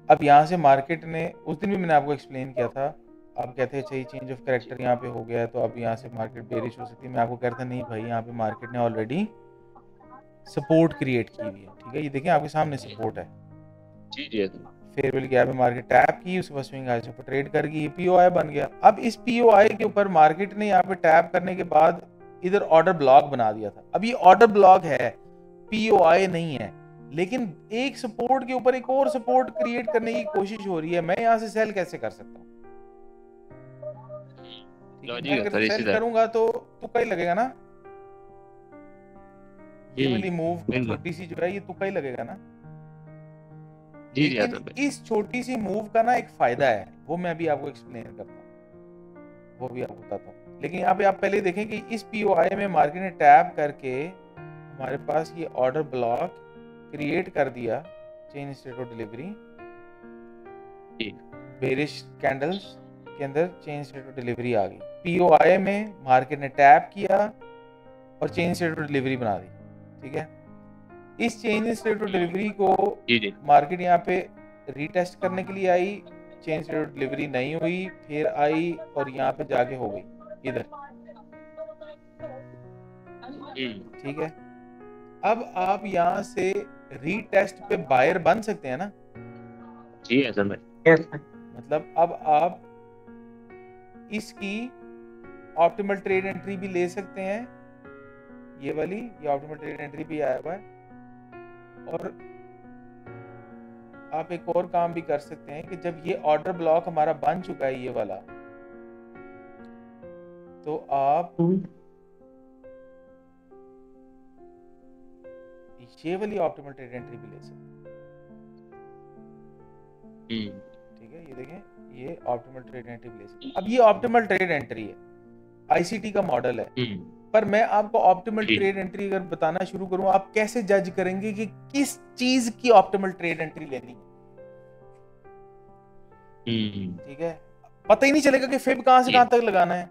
अब यहाँ से मार्केट ने, उस दिन भी मैंने आपको एक्सप्लेन किया था, आप कहते हैं चाहिए चेंज ऑफ कैरेक्टर यहाँ पे हो गया है तो अब यहाँ से मार्केट बेरिश हो सकती है। मैं आपको कहता नहीं भाई, यहाँ पे मार्केट ने ऑलरेडी सपोर्ट क्रिएट की हुई है। ठीक है, ये देखें आपके सामने सपोर्ट है। जी जी फेयरवेल गैप में मार्केट टैप की, उसके बाद स्विंग हाई से ट्रेड कर गई, पीओआई बन गया। अब इस पीओआई के ऊपर मार्केट ने यहाँ पे टैप करने के बाद इधर ऑर्डर ब्लॉक बना दिया था। अब ये ऑर्डर ब्लॉक है, पीओआई नहीं है, लेकिन एक सपोर्ट के ऊपर एक और सपोर्ट क्रिएट करने की कोशिश हो रही है। मैं यहाँ से सेल कैसे कर सकता हूँ? अगर सेल करूंगा तो तुक्का ही लगेगा ना, ये वाली मूव छोटी सी जो है ये तुक्का ही लगेगा ना। लेकिन इस छोटी सी मूव का ना एक फायदा है, वो मैं अभी आपको एक्सप्लेन करता हूँ, वो भी आपको बताता हूँ। लेकिन यहाँ पे आप पहले देखें कि इस पीओआई में मार्केट ने टैप करके हमारे पास ये ऑर्डर ब्लॉक क्रिएट कर दिया, chain state of delivery, bearish candles के अंदर चेन स्टेट ऑफ डिलीवरी आ गई। पीओआई में मार्केट ने टैप किया और चेन स्टेट ऑफ डिलीवरी बना दी। ठीक है, इस चेंज स्टेट ऑफ डिलीवरी को मार्केट यहाँ पे रीटेस्ट करने के लिए आई, चेंज स्टेट ऑफ डिलीवरी नहीं हुई, फिर आई और यहाँ पे जाके हो गई इधर। ठीक है, अब आप यहाँ से रीटेस्ट पे बायर बन सकते हैं ना। जी है सर भाई, मतलब अब आप इसकी ऑप्टिमल ट्रेड एंट्री भी ले सकते हैं, ये वाली, ये ऑप्टिमल ट्रेड एंट्री भी आया हुआ है। और आप एक और काम भी कर सकते हैं कि जब ये ऑर्डर ब्लॉक हमारा बन चुका है ये वाला, तो आप ये वाली ऑप्टिमल ट्रेड एंट्री भी ले सकते हैं। ठीक है, ये देखें, ये ऑप्टिमल ट्रेड एंट्री प्लेस। अब ये ऑप्टिमल ट्रेड एंट्री है, आईसीटी का मॉडल है, पर मैं आपको ऑप्टिमल जी। ट्रेड एंट्री अगर बताना शुरू करूं, आप कैसे जज करेंगे कि किस चीज की ऑप्टिमल ट्रेड एंट्री लेनी है? ठीक है, पता ही नहीं चलेगा कि फिब कहां से जी। कहां तक लगाना है।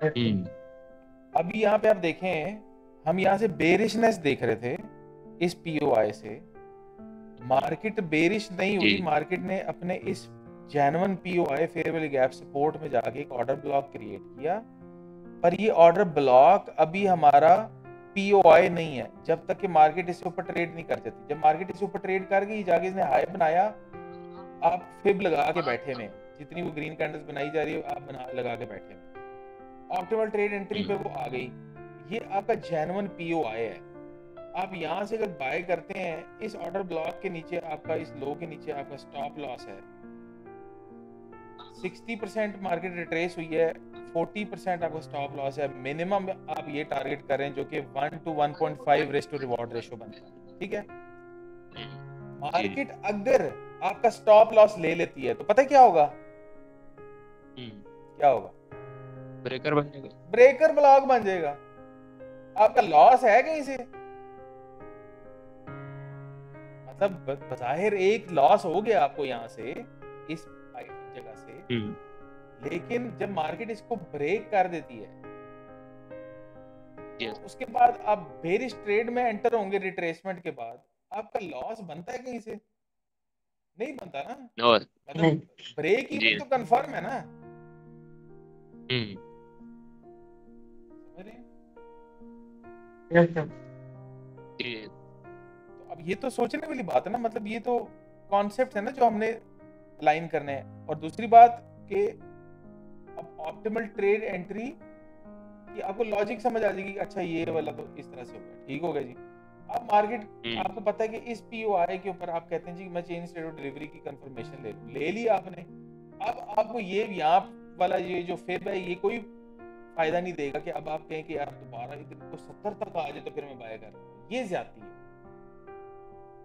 हम्म। अभी यहाँ पे आप देखें, हम यहाँ से बेरिशनेस देख रहे थे इस पीओआई से, मार्केट बेरिश नहीं हुई, जी। मार्केट ने अपने इस genuine POI fair value gap support में जाके एक ऑर्डर ब्लॉक क्रिएट किया, पर ये ऑर्डर ब्लॉक अभी हमारा पीओआई नहीं है जब तक कि मार्केट इसके ऊपर ट्रेड नहीं कर जाती। जब मार्केट इसके ऊपर ट्रेड कर गई, जाके इसने हाई बनाया, आप फिब लगा के बैठे में, जितनी वो ग्रीन कैंडल्स बनाई जा रही है आप बना लगा के बैठे में, ऑप्टिमल ट्रेड एंट्री पे वो आ गई। ये आपका जेन्युइन पीओआई है। आप यहाँ से अगर बाय करते हैं, इस ऑर्डर ब्लॉक के नीचे आपका, इस लो के नीचे आपका स्टॉप लॉस है, 60% मार्केट रिट्रेस हुई है, 40% आपका स्टॉप लॉस है, मिनिमम आप ये टारगेट करें जो कि 1 to 1.5 risk to reward ratio बनता है। ठीक है, मार्केट अगर आपका स्टॉप लॉस ले लेती है तो पता है क्या होगा? क्या होगा? ब्रेकर बन जाएगा, ब्रेकर ब्लॉक बन जाएगा। आपका लॉस है कहीं से, मतलब बज़ाहिर एक लॉस हो गया आपको यहाँ से, इस जगह से, लेकिन जब मार्केट इसको ब्रेक कर देती है, Yes. उसके बाद आप बेरिश ट्रेड में एंटर होंगे रिट्रेसमेंट के बाद, आपका लॉस बनता है कहीं से? नहीं बनता ना, और मतलब ब्रेक जी। इवन तो कंफर्म है ना। समझ रहे हैं? जी। तो अब ये तो सोचने वाली बात है ना, मतलब ये तो कॉन्सेप्ट है ना जो हमने लाइन करने हैं। और दूसरी बात कि अब ऑप्टिमल ट्रेड एंट्री की आपको लॉजिक समझ आ जाएगी कि अच्छा ये वाला तो इस तरह से होगा, ठीक हो गया जी। अब मार्केट आपको पता है कि इस पीओआई के ऊपर आप कहते हैं जी मैं चेंज स्टेट ऑफ डिलीवरी की कंफर्मेशन ले ली आपने। अब आपको ये यहाँ वाला ये जो फिब है, ये कोई फायदा नहीं देगा कि अब आप कहें कि यार दोबारा इधर को 70 तक आ जाए तो फिर मैं बाय कर रहा हूं। ये ज्यादती है।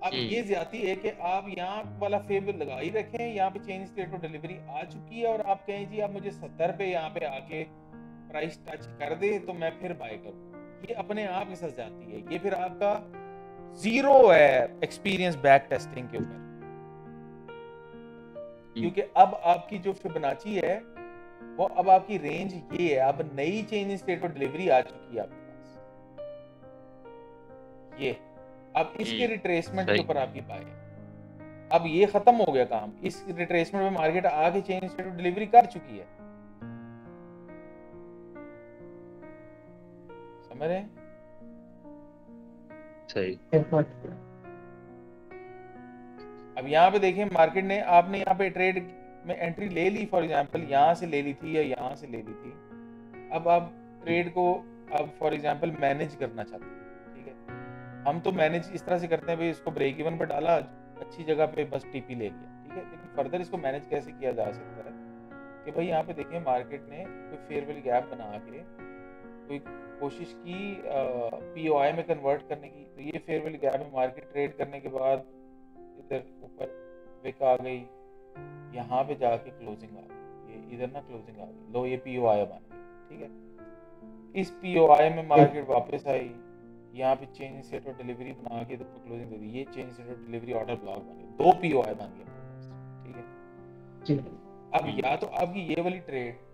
अब ये ज्यादती है कि आप यहाँ वाला फेब लगा ही रखें, यहाँ पे चेंज स्टेट ऑफ डिलीवरी आ चुकी है और आप कहें जी आप मुझे 70 पे यहाँ पे आके प्राइस टच कर दे तो मैं फिर बाय करूँ। ये अपने आप के साथ जाती है। ये फिर आपका जीरो है एक्सपीरियंस बैक टेस्टिंग के ऊपर, क्योंकि अब आपकी जो फिबोनाची है वो अब आपकी रेंज ये है। अब नई चेंज स्टेट ऑफ डिलीवरी आ चुकी है आपके पास, ये अब इसके रिट्रेसमेंट के ऊपर आपकी बाय है। अब ये खत्म हो गया काम, इस रिट्रेसमेंट में मार्केट आके चेंज स्टेट ऑफ डिलीवरी कर चुकी है। समझ रहे हैं? सही। अब यहाँ पे देखें, मार्केट ने आपने यहाँ पे ट्रेड में एंट्री ले ली, फॉर एग्जांपल यहाँ से ले ली थी या यहाँ से ले ली थी। अब आप ट्रेड को अब फॉर एग्जांपल मैनेज करना चाहते हैं, ठीक है। हम तो मैनेज इस तरह से करते हैं भाई, इसको ब्रेक इवन पर डाला, अच्छी जगह पे बस टीपी ले लिया, ठीक है। लेकिन फर्दर इसको मैनेज कैसे किया जा सकता है कि भाई यहाँ पे देखें मार्केट ने कोई फेयर वैल्यू गैप बना के कोई कोशिश की पीओआई में कन्वर्ट करने की, तो ये फेयर वैल्यू गैप में मार्केट ट्रेड करने के बाद इधर ऊपर विक आ गई, यहाँ पे जाके क्लोजिंग आ गई, ये इधर ना क्लोजिंग आ गई, लो ये पीओआई बन गई, ठीक है। इस पीओआई में मार्केट वापस आई, यहाँ पे चेंज स्टेट ऑफ डिलीवरी बना के क्लोजिंग दे दी, ये change state of delivery order block बन गई, दो पीओआई बन गए, ठीक है। अब या तो आपकी ये वाली ट्रेड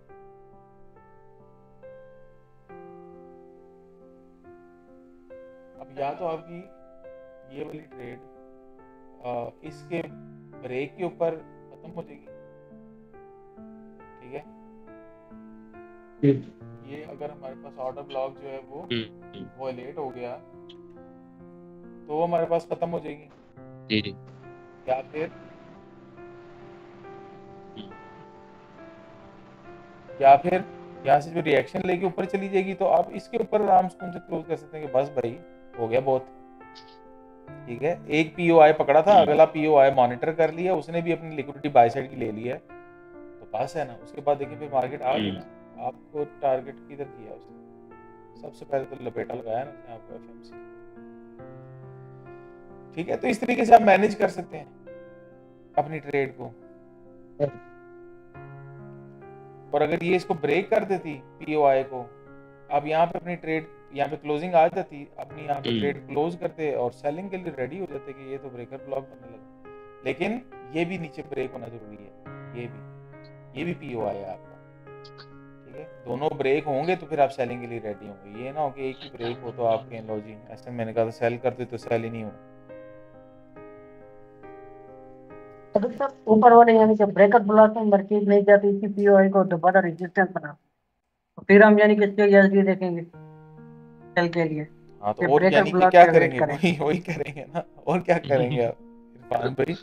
ये वाली ट्रेड इसके ब्रेक के ऊपर खत्म हो जाएगी, ठीक है। ये अगर हमारे पास ऑर्डर ब्लॉक जो है वो वायलेट हो गया तो वो हमारे पास खत्म हो जाएगी, जी जी। या फिर यहाँ से जो रिएक्शन लेके ऊपर चली जाएगी तो आप इसके ऊपर आराम से क्लोज कर सकते हैं कि बस भाई हो गया बहुत, ठीक है। एक पीओआई पकड़ा था, अगला पीओआई मॉनिटर कर लिया, उसने भी अपनी लिक्विडिटी बाय साइड की ले ली है, तो पास है ना। उसके बाद देखिए फिर मार्केट आ गई ना, आपको टारगेट किधर किया उसने? सबसे पहले तो लपेटा लगाया ना उसने आपको एफएमसी, ठीक है। तो इस तरीके से आप मैनेज कर सकते हैं। अपनी ट्रेड को, और अगर ये इसको ब्रेक कर देती पीओआई को, अब यहाँ पे अपनी ट्रेड, यहाँ पे क्लोजिंग आ जाती, अपनी यहाँ पे ट्रेड क्लोज करते और सेलिंग के लिए रेडी हो जाते कि ये तो ब्रेकर ब्लॉक बनने लगा। लेकिन ये भी नीचे ब्रेक होना जरूरी है, ये भी पीओआई है आपका, ठीक है। दोनों ब्रेक होंगे तो फिर आप सेलिंग के लिए रेडी होंगे। ये ना हो कि एक ही ब्रेक हो तो आप कहें लो जी ऐसे मैंने कहा सेल करते तो सेल ही नहीं हो। अभी तक ऊपर वाले यानी कि ब्रेकअप ब्लॉक में मार्केट नहीं जाती, इसी पीओआई को दोबारा रेजिस्टेंस बना, तो फिर हम यानी कि यूएसडी देखेंगे सेल के लिए। हाँ तो ये और ब्रेकअप यानी कि ब्लॉक क्या पे वेट करेंगे, करें। वही करेंगे ना, और क्या करेंगे आप इरफान भाई?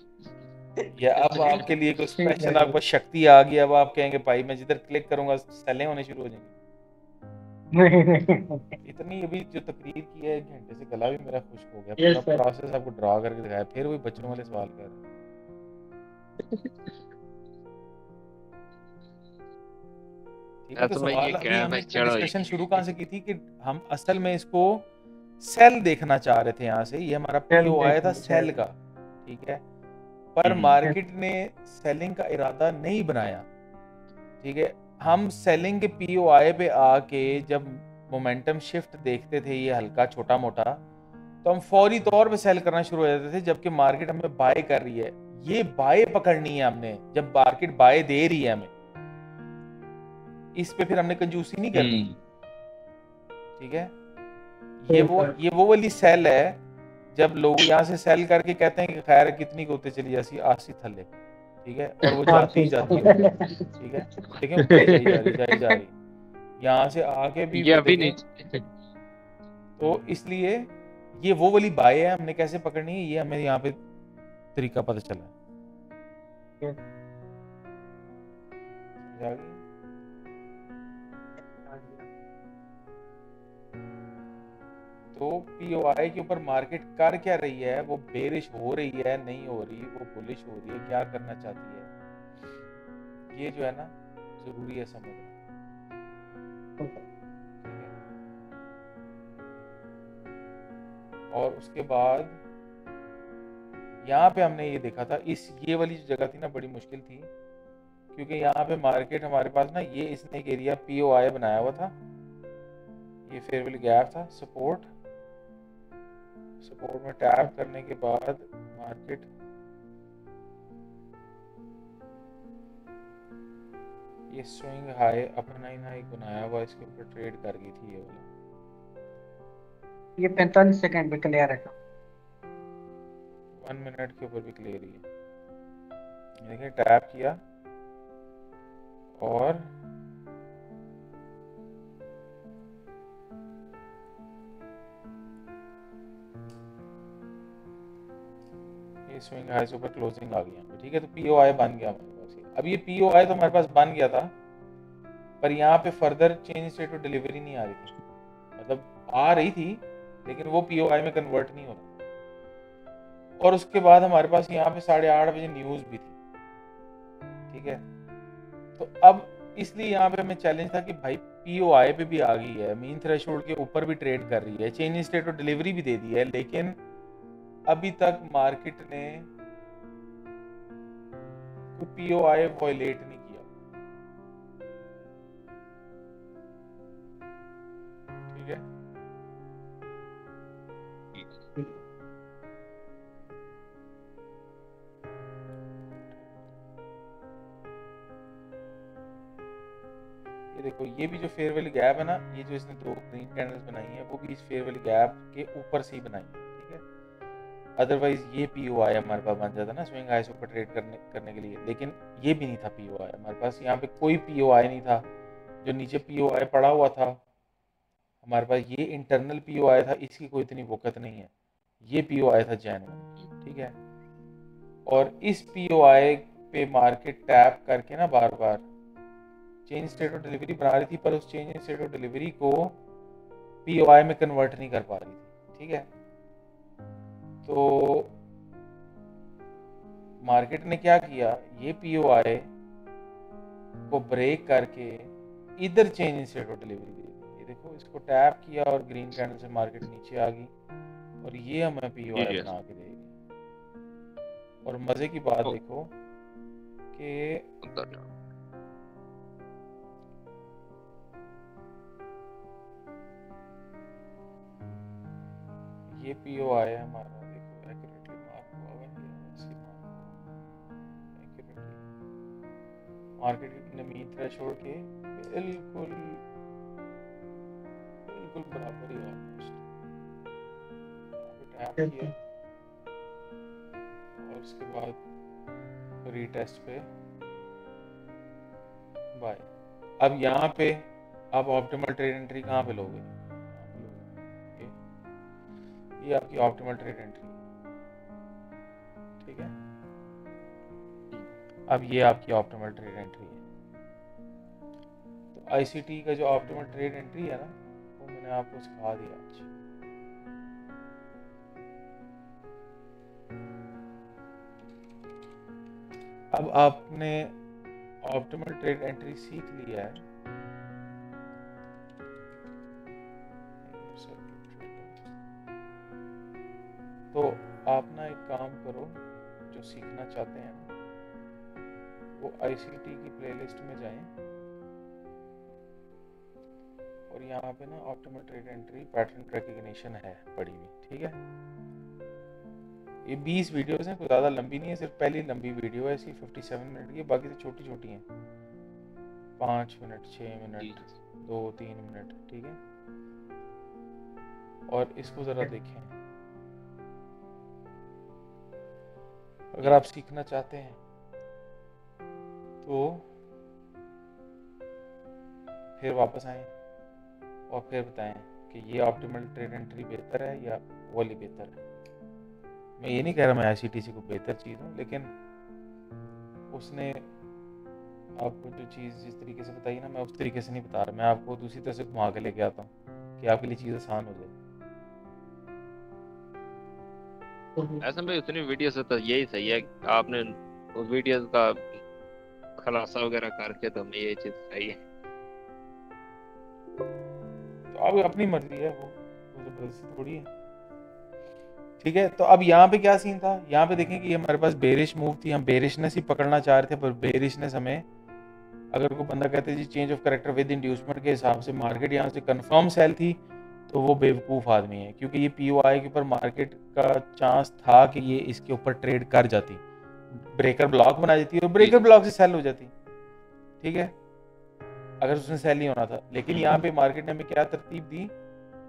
या अब आपके लिए कोई स्पेशल आपको शक्ति आ गई, अब आप कहेंगे भाई मैं जिधर क्लिक करूंगा सेलें होने शुरू हो जाएंगी? इतनी अभी जो तकरीर की है 1 घंटे से गला भी मेरा खुश्क हो गया, Yes, पूरा sir. प्रोसेस आपको ड्रा करके दिखाया, फिर वही बच्चों वाले सवाल कर रहे हैं। ठीक है, तो तो मैं सवाल ये अभी कह हमने मैं चलो डिस्कशन शुरू कहाँ से की थी कि हम असल में इसको सेल देखना चाह रहे थे। यहाँ से ये हमारा पीओ आया था सेल का, ठीक है, पर मार्केट ने सेलिंग का इरादा नहीं बनाया, ठीक है। हम सेलिंग के पीओ आए पे आके जब मोमेंटम शिफ्ट देखते थे ये हल्का छोटा मोटा, तो हम फौरी तौर पे सेल करना शुरू हो जाते थे, जबकि मार्केट हमें बाय कर रही है। ये बाय पकड़नी है हमने, जब मार्केट बाय दे रही है हमें, इस पे फिर हमने कंजूसी नहीं करनी, ठीक है। ये वो वाली सेल है जब लोग यहाँ से सेल करके कहते हैं कि खैर कितनी होते चली जाती आसी थले, ठीक है, और वो जाती ही जाती है, ठीक है, देखें जाई जा रही यहाँ से आगे भी ये वो अभी देखें। नहीं तो इसलिए ये वो वाली बाय है, हमने कैसे पकड़नी है ये हमें यहाँ पे तरीका पता चला है। तो पीओआई के ऊपर मार्केट कर क्या रही है, वो बेरिश हो रही है, नहीं हो रही, वो बुलिश हो रही है, क्या करना चाहती है, ये जो है ना जरूरी है समझना, ठीक है। और उसके बाद यहाँ पे हमने ये देखा था, ये वाली जो जगह थी ना बड़ी मुश्किल थी, क्योंकि यहाँ पे मार्केट हमारे पास ना ये इसने एक एरिया पीओआई बनाया हुआ था, ये फेयरवेल गैप था, सपोर्ट में टैप करने के बाद मार्केट ये स्विंग हाई अपना ही हाई बनाया हुआ, इसके ऊपर ट्रेड कर गई थी ये वाला। ये 45 सेकंड पे क्लियर है, 1 मिनट के ऊपर भी क्लियर ही है। देखिए टैप किया और स्विंग हाई से ऊपर क्लोजिंग आ गई, ठीक है। तो पीओआई बन गया हमारे पास। अब ये पीओआई तो हमारे पास बन गया था, पर यहाँ पे further change state of delivery नहीं आ रही थी, मतलब आ रही थी लेकिन वो पीओआई में कन्वर्ट नहीं हो रहा। और उसके बाद हमारे पास यहाँ पे 8:30 बजे न्यूज भी थी, ठीक है। तो अब इसलिए यहाँ पे हमें चैलेंज था कि भाई पीओआई पे भी आ गई है, मीन थ्रेशोल्ड के ऊपर भी ट्रेड कर रही है, चेंज स्टेट ऑफ डिलीवरी भी दे दी है, लेकिन अभी तक मार्केट ने पीओआई वायलेट नहीं किया, ठीक है। ये देखो ये भी जो फेयरवेल गैप है ना, ये जो इसने 2 ग्रीन कैंडल्स बनाई है वो भी इस फेयरवेल गैप के ऊपर से ही बनाई है, ठीक है। अदरवाइज ये पीओआई हमारे पास बन जाता ना स्विंग हाई से ऊपर ट्रेड करने के लिए, लेकिन ये भी नहीं था पीओआई हमारे पास। यहाँ पे कोई पीओआई नहीं था, जो नीचे पीओआई पड़ा हुआ था हमारे पास ये इंटरनल पीओआई था, इसकी कोई इतनी वक़्त नहीं है, ये पीओआई था जेन्युइन, ठीक है। और इस पीओआई पे मार्केट टैप करके ना बार बार चेंज स्टेट ऑफ डिलीवरी बना रही थी, पर उस चेंज स्टेट ऑफ डिलीवरी को पीओआई में कन्वर्ट नहीं कर पा रही थी, ठीक है। तो मार्केट ने क्या किया, ये पीओआई को ब्रेक करके इधर चेंज स्टेट ऑफ डिलीवरी दे दी। ये देखो इसको टैप किया और ग्रीन कैंडल से मार्केट नीचे आ गई और ये हमें पीओआई बना के देगी, और मजे की बात ओ, देखो कि ये पीओ आया हमारा, देखो एक्यूरेटली मार्क हुआ हुआ है, ऐसे मार्क हुआ एक्यूरेटली मार्केट ने मीन थ्रेशोल्ड के बिल्कुल बिल्कुल बराबर ही ऑलमोस्ट टैप किया और उसके बाद रीटेस्ट पे बाय। अब यहाँ पे आप ऑप्टिमल ट्रेड एंट्री कहाँ पे लोगे? ये आपकी ऑप्टिमल ट्रेड एंट्री, ठीक है। अब ये आपकी ऑप्टिमल ट्रेड एंट्री है। तो आईसीटी का जो ऑप्टिमल ट्रेड एंट्री है ना, वो मैंने आपको सिखा दिया आज। अब आपने ऑप्टिमल ट्रेड एंट्री सीख लिया है, तो आप ना एक काम करो, जो सीखना चाहते हैं ना, वो आईसीटी की प्लेलिस्ट में जाएं और यहाँ पे ना optimal trade entry pattern recognition है पड़ी हुई, ठीक है। ये 20 वीडियोस हैं, कोई ज़्यादा लंबी नहीं है, सिर्फ पहली लंबी वीडियो है इसकी 57 मिनट की, बाकी तो छोटी छोटी हैं, 5 मिनट 6 मिनट 2-3 मिनट, ठीक है। और इसको ज़रा देखें, अगर आप सीखना चाहते हैं तो फिर वापस आएं और फिर बताएं कि ये ऑप्टिमल ट्रेड एंट्री बेहतर है या वो वाली बेहतर है। मैं ये नहीं कह रहा मैं आईसीटीसी को बेहतर चीज़ हूँ, लेकिन उसने आपको जो चीज़ जिस तरीके से बताई ना, मैं उस तरीके से नहीं बता रहा, मैं आपको दूसरी तरह से घुमा के लेके आता हूँ कि आपके लिए चीज़ आसान हो जाए। ऐसे में उतनी वीडियो से तो यही सही है, आपने उस वीडियो का खुलासा वगैरह करके तो हमें ये चीज सही है। तो अब अपनी मर्जी है, वो जबरदस्ती थोड़ी है, ठीक है। तो अब यहाँ पे क्या सीन था, यहाँ पे देखें कि ये हमारे पास बेरिश मूव थी, हम बेरिशनेस ही पकड़ना चाह रहे थे, पर बेरिशनेस हमें, अगर कोई बंदा कहते जी change of character with inducement के हिसाब से मार्केट यहाँ से कंफर्म सेल थी, तो वो बेवकूफ़ आदमी है, क्योंकि ये पीओआई के ऊपर मार्केट का चांस था कि ये इसके ऊपर ट्रेड कर जाती, ब्रेकर ब्लॉक बना जाती और ब्रेकर ब्लॉक से सेल हो जाती, ठीक है, अगर उसने सेल नहीं होना था। लेकिन यहाँ पे मार्केट ने हमें क्या तरतीब दी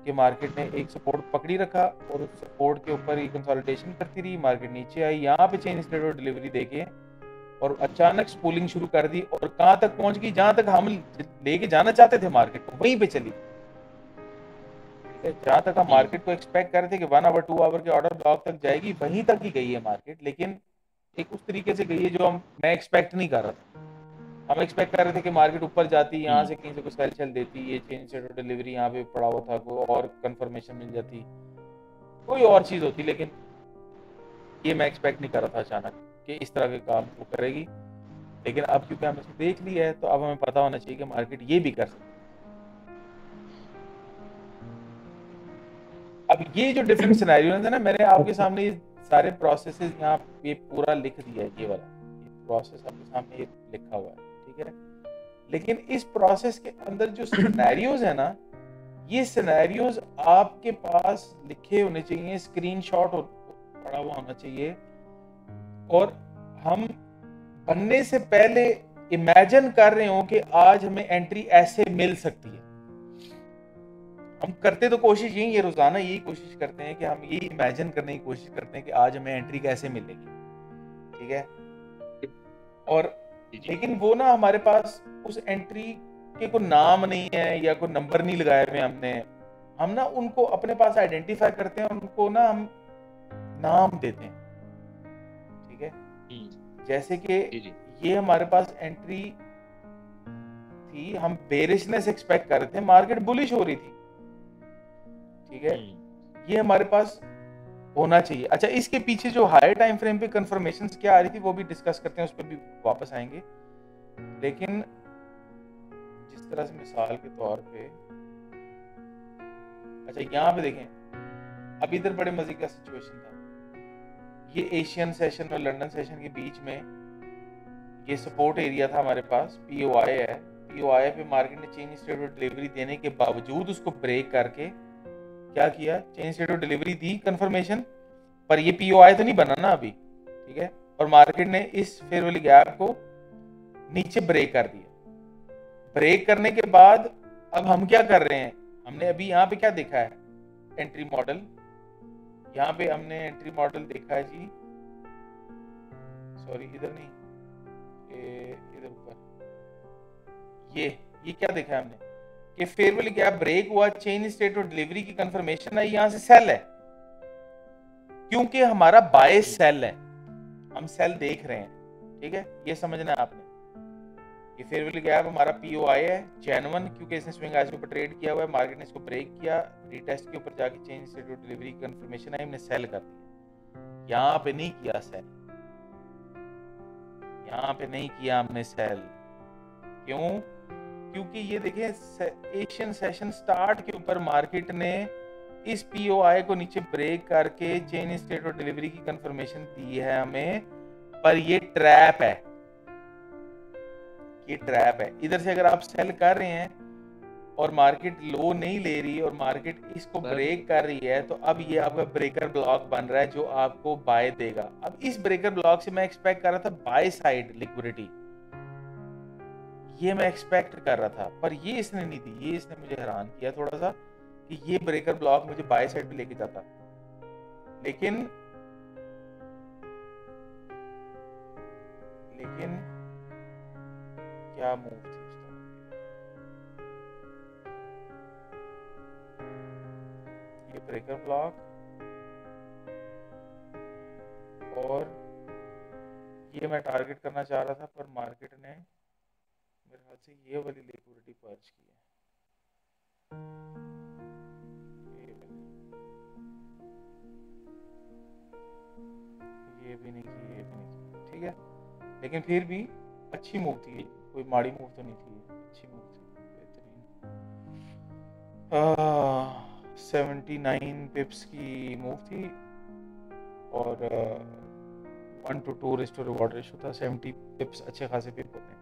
कि मार्केट ने एक सपोर्ट पकड़ी रखा और उस सपोर्ट के ऊपर ही कंसोलिडेशन करती रही, मार्केट नीचे आई, यहाँ पे चेन स्टेट और डिलीवरी देके और अचानक स्पूलिंग शुरू कर दी और कहाँ तक पहुंच गई, जहां तक हम लेके जाना चाहते थे मार्केट को, वहीं पे चली, जहां तक हम मार्केट को एक्सपेक्ट कर रहे थे कि 1 आवर 2 आवर के ऑर्डर ब्लॉक तक जाएगी, वहीं तक ही गई है मार्केट, लेकिन एक उस तरीके से गई है जो मैं एक्सपेक्ट नहीं कर रहा था। हम एक्सपेक्ट कर रहे थे कि मार्केट ऊपर जाती, यहाँ से कहीं से कोई सेल चल देती, ये चेंज स्टेट और डिलीवरी यहाँ पे पड़ा हुआ था, कोई और कंफर्मेशन मिल जाती, कोई और चीज होती, लेकिन ये मैं एक्सपेक्ट नहीं कर रहा था अचानक कि इस तरह के काम वो करेगी। लेकिन अब क्योंकि हमने देख लिया है, तो अब हमें पता होना चाहिए कि मार्केट ये भी कर सकती है। अब ये जो डिफरेंट सिनेरियो है ना, मैंने आपके सामने ये सारे प्रोसेसेस यहाँ पे पूरा लिख दिया है, ये वाला प्रोसेस आपके सामने ये लिखा हुआ है, ठीक है। लेकिन इस प्रोसेस के अंदर जो सिनेरियोज है ना, ये सिनेरियोज आपके पास लिखे होने चाहिए, स्क्रीनशॉट पड़ा हुआ होना चाहिए, और हम बनने से पहले इमेजिन कर रहे हो कि आज हमें एंट्री ऐसे मिल सकती है। हम करते तो कोशिश यही है, रोजाना यही कोशिश करते हैं कि हम यही इमेजिन करने की कोशिश करते हैं कि आज हमें एंट्री कैसे मिलेगी, ठीक है। और लेकिन वो ना हमारे पास उस एंट्री के कोई नाम नहीं है या कोई नंबर नहीं लगाए हुए हमने, हम ना उनको अपने पास आइडेंटिफाई करते हैं, उनको ना हम नाम देते हैं, ठीक है। जैसे कि ये हमारे पास एंट्री थी, हम बेरिशनेस एक्सपेक्ट कर रहे थे, मार्केट बुलिश हो रही थी, ठीक है, ये हमारे पास होना चाहिए। अच्छा, इसके पीछे जो हायर टाइम फ्रेम पे कंफर्मेशंस क्या आ रही थी वो भी डिस्कस करते हैं, उस पर भी वापस आएंगे। लेकिन जिस तरह से मिसाल के तौर पे, अच्छा यहाँ पे देखें, अब इधर बड़े मजे का सिचुएशन था, ये एशियन सेशन और लंदन सेशन के बीच में ये सपोर्ट एरिया था हमारे पास, POI है। POI पे मार्केट ने चेंज स्टेट ऑफ डिलीवरी देने के बावजूद उसको ब्रेक करके क्या किया, change state of delivery the confirmation, पर ये POI तो नहीं बना ना अभी, ठीक है। और मार्केट ने इस फेयर वैल्यू गैप को नीचे ब्रेक कर दिया। ब्रेक करने के बाद अब हम क्या कर रहे हैं, हमने अभी यहाँ पे क्या देखा है, एंट्री मॉडल। यहाँ पे हमने एंट्री मॉडल देखा है जी, सॉरी इधर नहीं, इधर ऊपर, ये क्या देखा है हमने कि फेयर वैल्यू गैप ब्रेक हुआ, चेंज स्टेट और डिलीवरी की कंफर्मेशन आई, यहां से सेल है, क्योंकि हमारा बाय सेल है, हम सेल देख रहे हैं, ठीक है। ये समझना है आपने, ये फेयर वैल्यू गैप हमारा POI है जेन्युइन, क्योंकि इसने स्विंग आइज के ऊपर ट्रेड किया हुआ है, मार्केट ने इसको ब्रेक किया, रीटेस्ट के ऊपर जाके चेंज स्टेट और डिलीवरी की कंफर्मेशन आई, हमने सेल कर दिया। यहाँ पे नहीं किया सेल, यहाँ पे नहीं किया हमने सेल, क्यों? क्योंकि ये देखिए एशियन सेशन स्टार्ट के ऊपर मार्केट ने इस POI को नीचे ब्रेक करके चेंज स्टेट और डिलीवरी की कंफर्मेशन दी है हमें, पर ये ट्रैप है, ये ट्रैप है। इधर से अगर आप सेल कर रहे हैं और मार्केट लो नहीं ले रही और मार्केट इसको ब्रेक कर रही है, तो अब ये आपका ब्रेकर ब्लॉक बन रहा है जो आपको बाय देगा। अब इस ब्रेकर ब्लॉक से मैं एक्सपेक्ट कर रहा था बाय साइड लिक्विडिटी, ये मैं एक्सपेक्ट कर रहा था, पर ये इसने नहीं दी। ये इसने मुझे हैरान किया थोड़ा सा कि ये ब्रेकर ब्लॉक मुझे बाय साइड पे लेके जाता, लेकिन क्या मूव थी उसका, ये ब्रेकर ब्लॉक और ये मैं टारगेट करना चाह रहा था, पर मार्केट ने मेरे ख्याल से ये वाली लिक्विडिटी पर्च की है, ये भी नहीं की, ये भी नहीं की, ठीक है। लेकिन फिर भी अच्छी मूव थी, कोई माड़ी मूव तो नहीं थी, अच्छी मूव थी, बेहतरीन। 79 पिप्स की मूव थी और 1 to 2 रेस्टो रिवॉर्ड रेशो था, 70 पिप्स अच्छे खासे पिप होते हैं।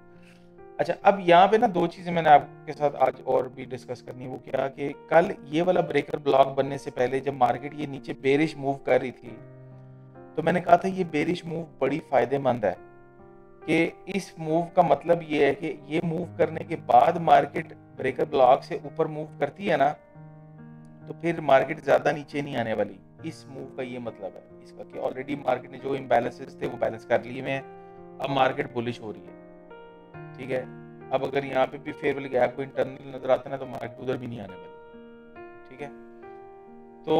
अच्छा, अब यहाँ पे ना दो चीज़ें मैंने आपके साथ आज और भी डिस्कस करनी है। वो क्या कि कल ये वाला ब्रेकर ब्लॉक बनने से पहले जब मार्केट ये नीचे बेरिश मूव कर रही थी, तो मैंने कहा था ये बेरिश मूव बड़ी फ़ायदेमंद है, कि इस मूव का मतलब ये है कि ये मूव करने के बाद मार्केट ब्रेकर ब्लॉक से ऊपर मूव करती है ना, तो फिर मार्केट ज़्यादा नीचे नहीं आने वाली। इस मूव का ये मतलब है इसका कि ऑलरेडी मार्केट ने जो इम्बैलेंसेस थे वो बैलेंस कर लिए हैं, अब मार्केट बुलिश हो रही है, ठीक है। अब अगर यहाँ पे भी फेयर वैल्यू गैप को इंटरनल नजर आता है ना, तो मार्केट उधर भी नहीं आने वाली, ठीक है। तो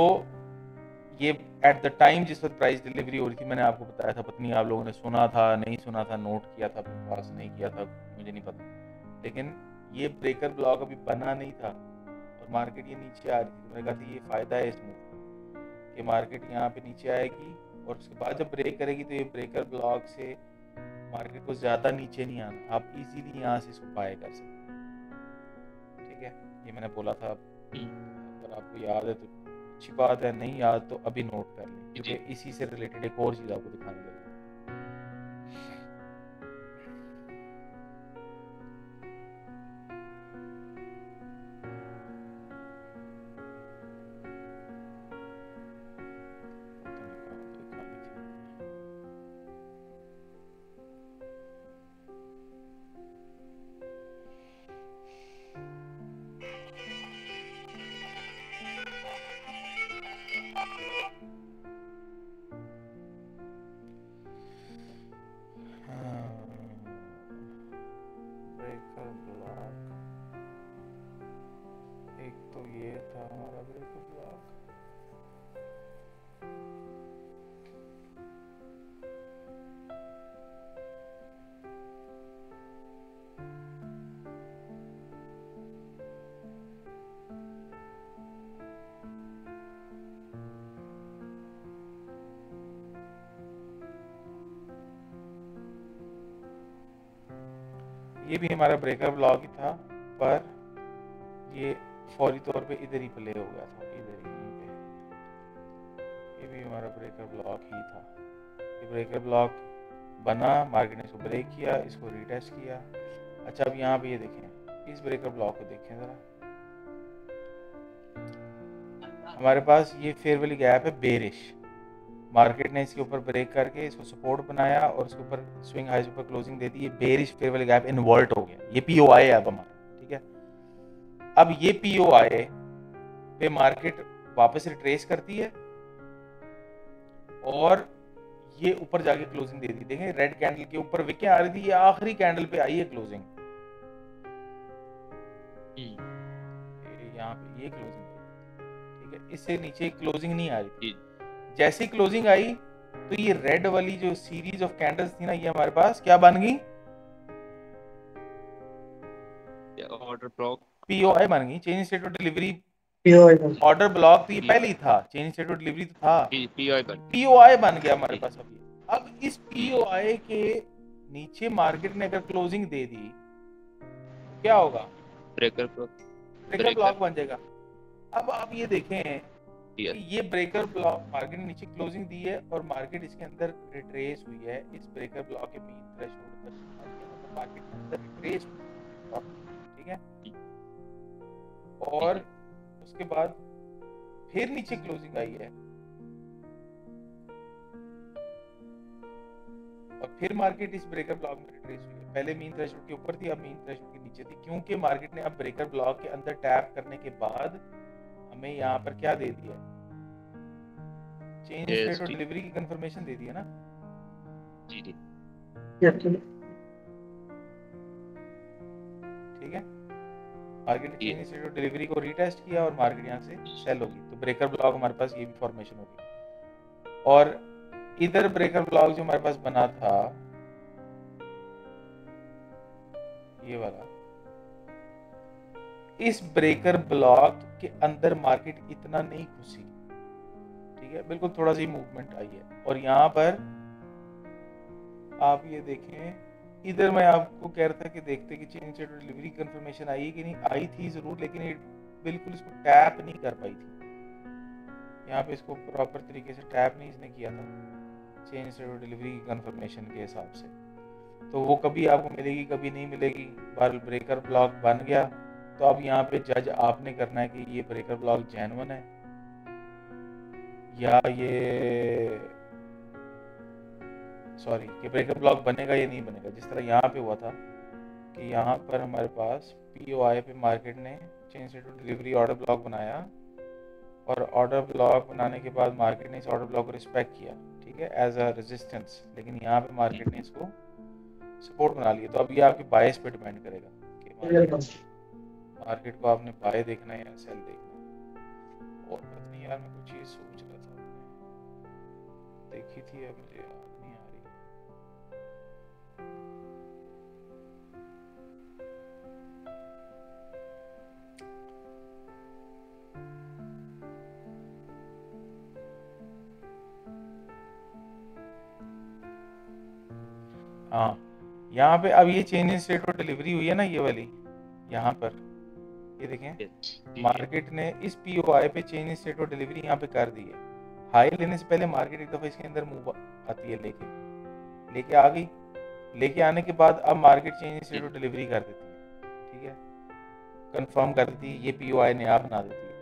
ये एट द टाइम जिस वक्त प्राइस डिलीवरी हो रही थी, मैंने आपको बताया था, पता नहीं आप लोगों ने सुना था नहीं सुना था, नोट किया था पास नहीं किया था, मुझे नहीं पता, लेकिन ये ब्रेकर ब्लॉक अभी बना नहीं था और मार्केट ये नीचे आ रही थी। मैंने कहा था ये फायदा है इस मूव कि मार्केट यहाँ पे नीचे आएगी और उसके बाद जब ब्रेक करेगी तो ये ब्रेकर ब्लॉक से मार्केट को ज्यादा नीचे नहीं आना, आप इजीली यहाँ से इसको बाय कर सकते हैं, ठीक है। ये मैंने बोला था, अगर आपको याद है तो अच्छी बात है, नहीं याद तो अभी नोट कर लें, क्योंकि इसी से रिलेटेड एक और चीज आपको दिखाने लगा। ये भी हमारा ब्रेकर ब्लॉक ही था, पर ये फौरी तौर पे इधर ही प्ले हो गया था, इधर ही पे। ये भी हमारा ब्रेकर ब्लॉक ही था, ये ब्रेकर ब्लॉक बना, मार्केट ने इसको ब्रेक किया, इसको रीटेस्ट किया। अच्छा अब यहाँ पे ये देखें, इस ब्रेकर ब्लॉक को देखें ज़रा, हमारे पास ये फेयर वैल्यू गैप है बेरिश। मार्केट ने इसके ऊपर ब्रेक करके इसको सपोर्ट बनाया और इसके ऊपर स्विंग हाइज ऊपर क्लोजिंग दे दी, ये bearish fair value gap invert हो गया, ये पीओआई है अब हमारा, ठीक है। अब ये पीओआई पे मार्केट वापस रिट्रेस करती है और ये ऊपर जाके क्लोजिंग दे दी। देखें रेड कैंडल के ऊपर विकेट आ रही थी, ये आखिरी कैंडल पे आई है क्लोजिंग, यहाँ पे ये क्लोजिंग, ठीक है, इससे नीचे क्लोजिंग नहीं आ रही थी। जैसे क्लोजिंग आई तो ये रेड वाली जो सीरीज ऑफ कैंडल्स थी ना, ये हमारे पास क्या बन गई, ऑर्डर ब्लॉक, पीओआई बन गई, change state of delivery. POI order block तो ये पहले ही था, चेंज स्टेट ऑफ डिलीवरी तो था, पीओआई बन गया हमारे पास अभी। अब इस पीओआई के नीचे मार्केट ने अगर क्लोजिंग दे दी क्या होगा, ब्रेकर ब्लॉक बन जाएगा। अब आप ये देखें कि ये ब्रेकर ब्लॉक मार्केट ने नीचे क्लोजिंग दी है और मार्केट इसके अंदर रिट्रेस हुई है इस ब्रेकर ब्लॉक के मीन थ्रेशोल्ड तक, मार्केट के अंदर रिट्रेस, ठीक है। और उसके बाद फिर नीचे क्लोजिंग आई है और फिर मार्केट इस ब्रेकर ब्लॉक में रिट्रेस हुई है। पहले मीन थ्रेशोल्ड के ऊपर थी, अब मीन थ्रेशोल्ड के नीचे थी, क्योंकि मार्केट ने अब ब्रेकर ब्लॉक के अंदर टैप करने के बाद हमें यहाँ पर क्या दे दिया, चेंज स्टेट और डिलीवरी की कंफर्मेशन दे दी है ना। जी जी ठीक है, मार्केट ने चेंज स्टेट और डिलीवरी को रीटेस्ट किया और मार्केट यहाँ से सेल होगी, तो ब्रेकर ब्लॉक हमारे पास ये भी फॉर्मेशन होगी। और इधर ब्रेकर ब्लॉक जो हमारे पास बना था ये वाला, इस ब्रेकर ब्लॉक के अंदर मार्केट इतना नहीं घुसी, ठीक है, बिल्कुल थोड़ा सी मूवमेंट आई है। और यहाँ पर आप ये देखें, इधर मैं आपको कह रहा था कि देखते कि चेंज स्टेट डिलीवरी कंफर्मेशन आई है कि नहीं, आई थी जरूर, लेकिन ये बिल्कुल इसको टैप नहीं कर पाई थी। यहाँ पे इसको प्रॉपर तरीके से टैप नहीं इसने किया था चेंज स्टेट डिलीवरी की कंफर्मेशन के हिसाब से, तो वो कभी आपको मिलेगी कभी नहीं मिलेगी। बार ब्रेकर ब्लॉक बन गया, तो अब यहाँ पे जज आपने करना है कि ये ब्रेकर ब्लॉक जेन्युइन है या ये सॉरी कि ब्रेकर ब्लॉक बनेगा या नहीं बनेगा। जिस तरह यहाँ पे हुआ था कि यहाँ पर हमारे पास पीओआई पे मार्केट ने change state of delivery order block बनाया और ऑर्डर ब्लॉक बनाने के बाद मार्केट ने इस ऑर्डर ब्लॉक को रिस्पेक्ट किया, ठीक है, एज अ रेजिस्टेंस, लेकिन यहाँ पे मार्केट ने इसको सपोर्ट बना लिया। तो अब ये आपके बायस पे डिपेंड करेगा कि मार्केट को आपने बाय देखना है या सेल देखना है। और पता नहीं यार, मैं कुछ चीज सोच रहा था, देखी थी, अब मुझे याद नहीं आ रही। हाँ, यहाँ पे अब ये change in state of delivery हुई है ना, ये वाली यहाँ पर ये देखें, मार्केट ने इस पीओआई पे change in state of delivery यहाँ पे कर दी है। हाई लेने से पहले मार्केट एक दफा इसके अंदर मूव आती है, लेके आ गई, लेके आने के बाद अब market change in state of delivery कर देती है, ठीक है, कंफर्म कर देती है, ये पीओआई नया बना देती है।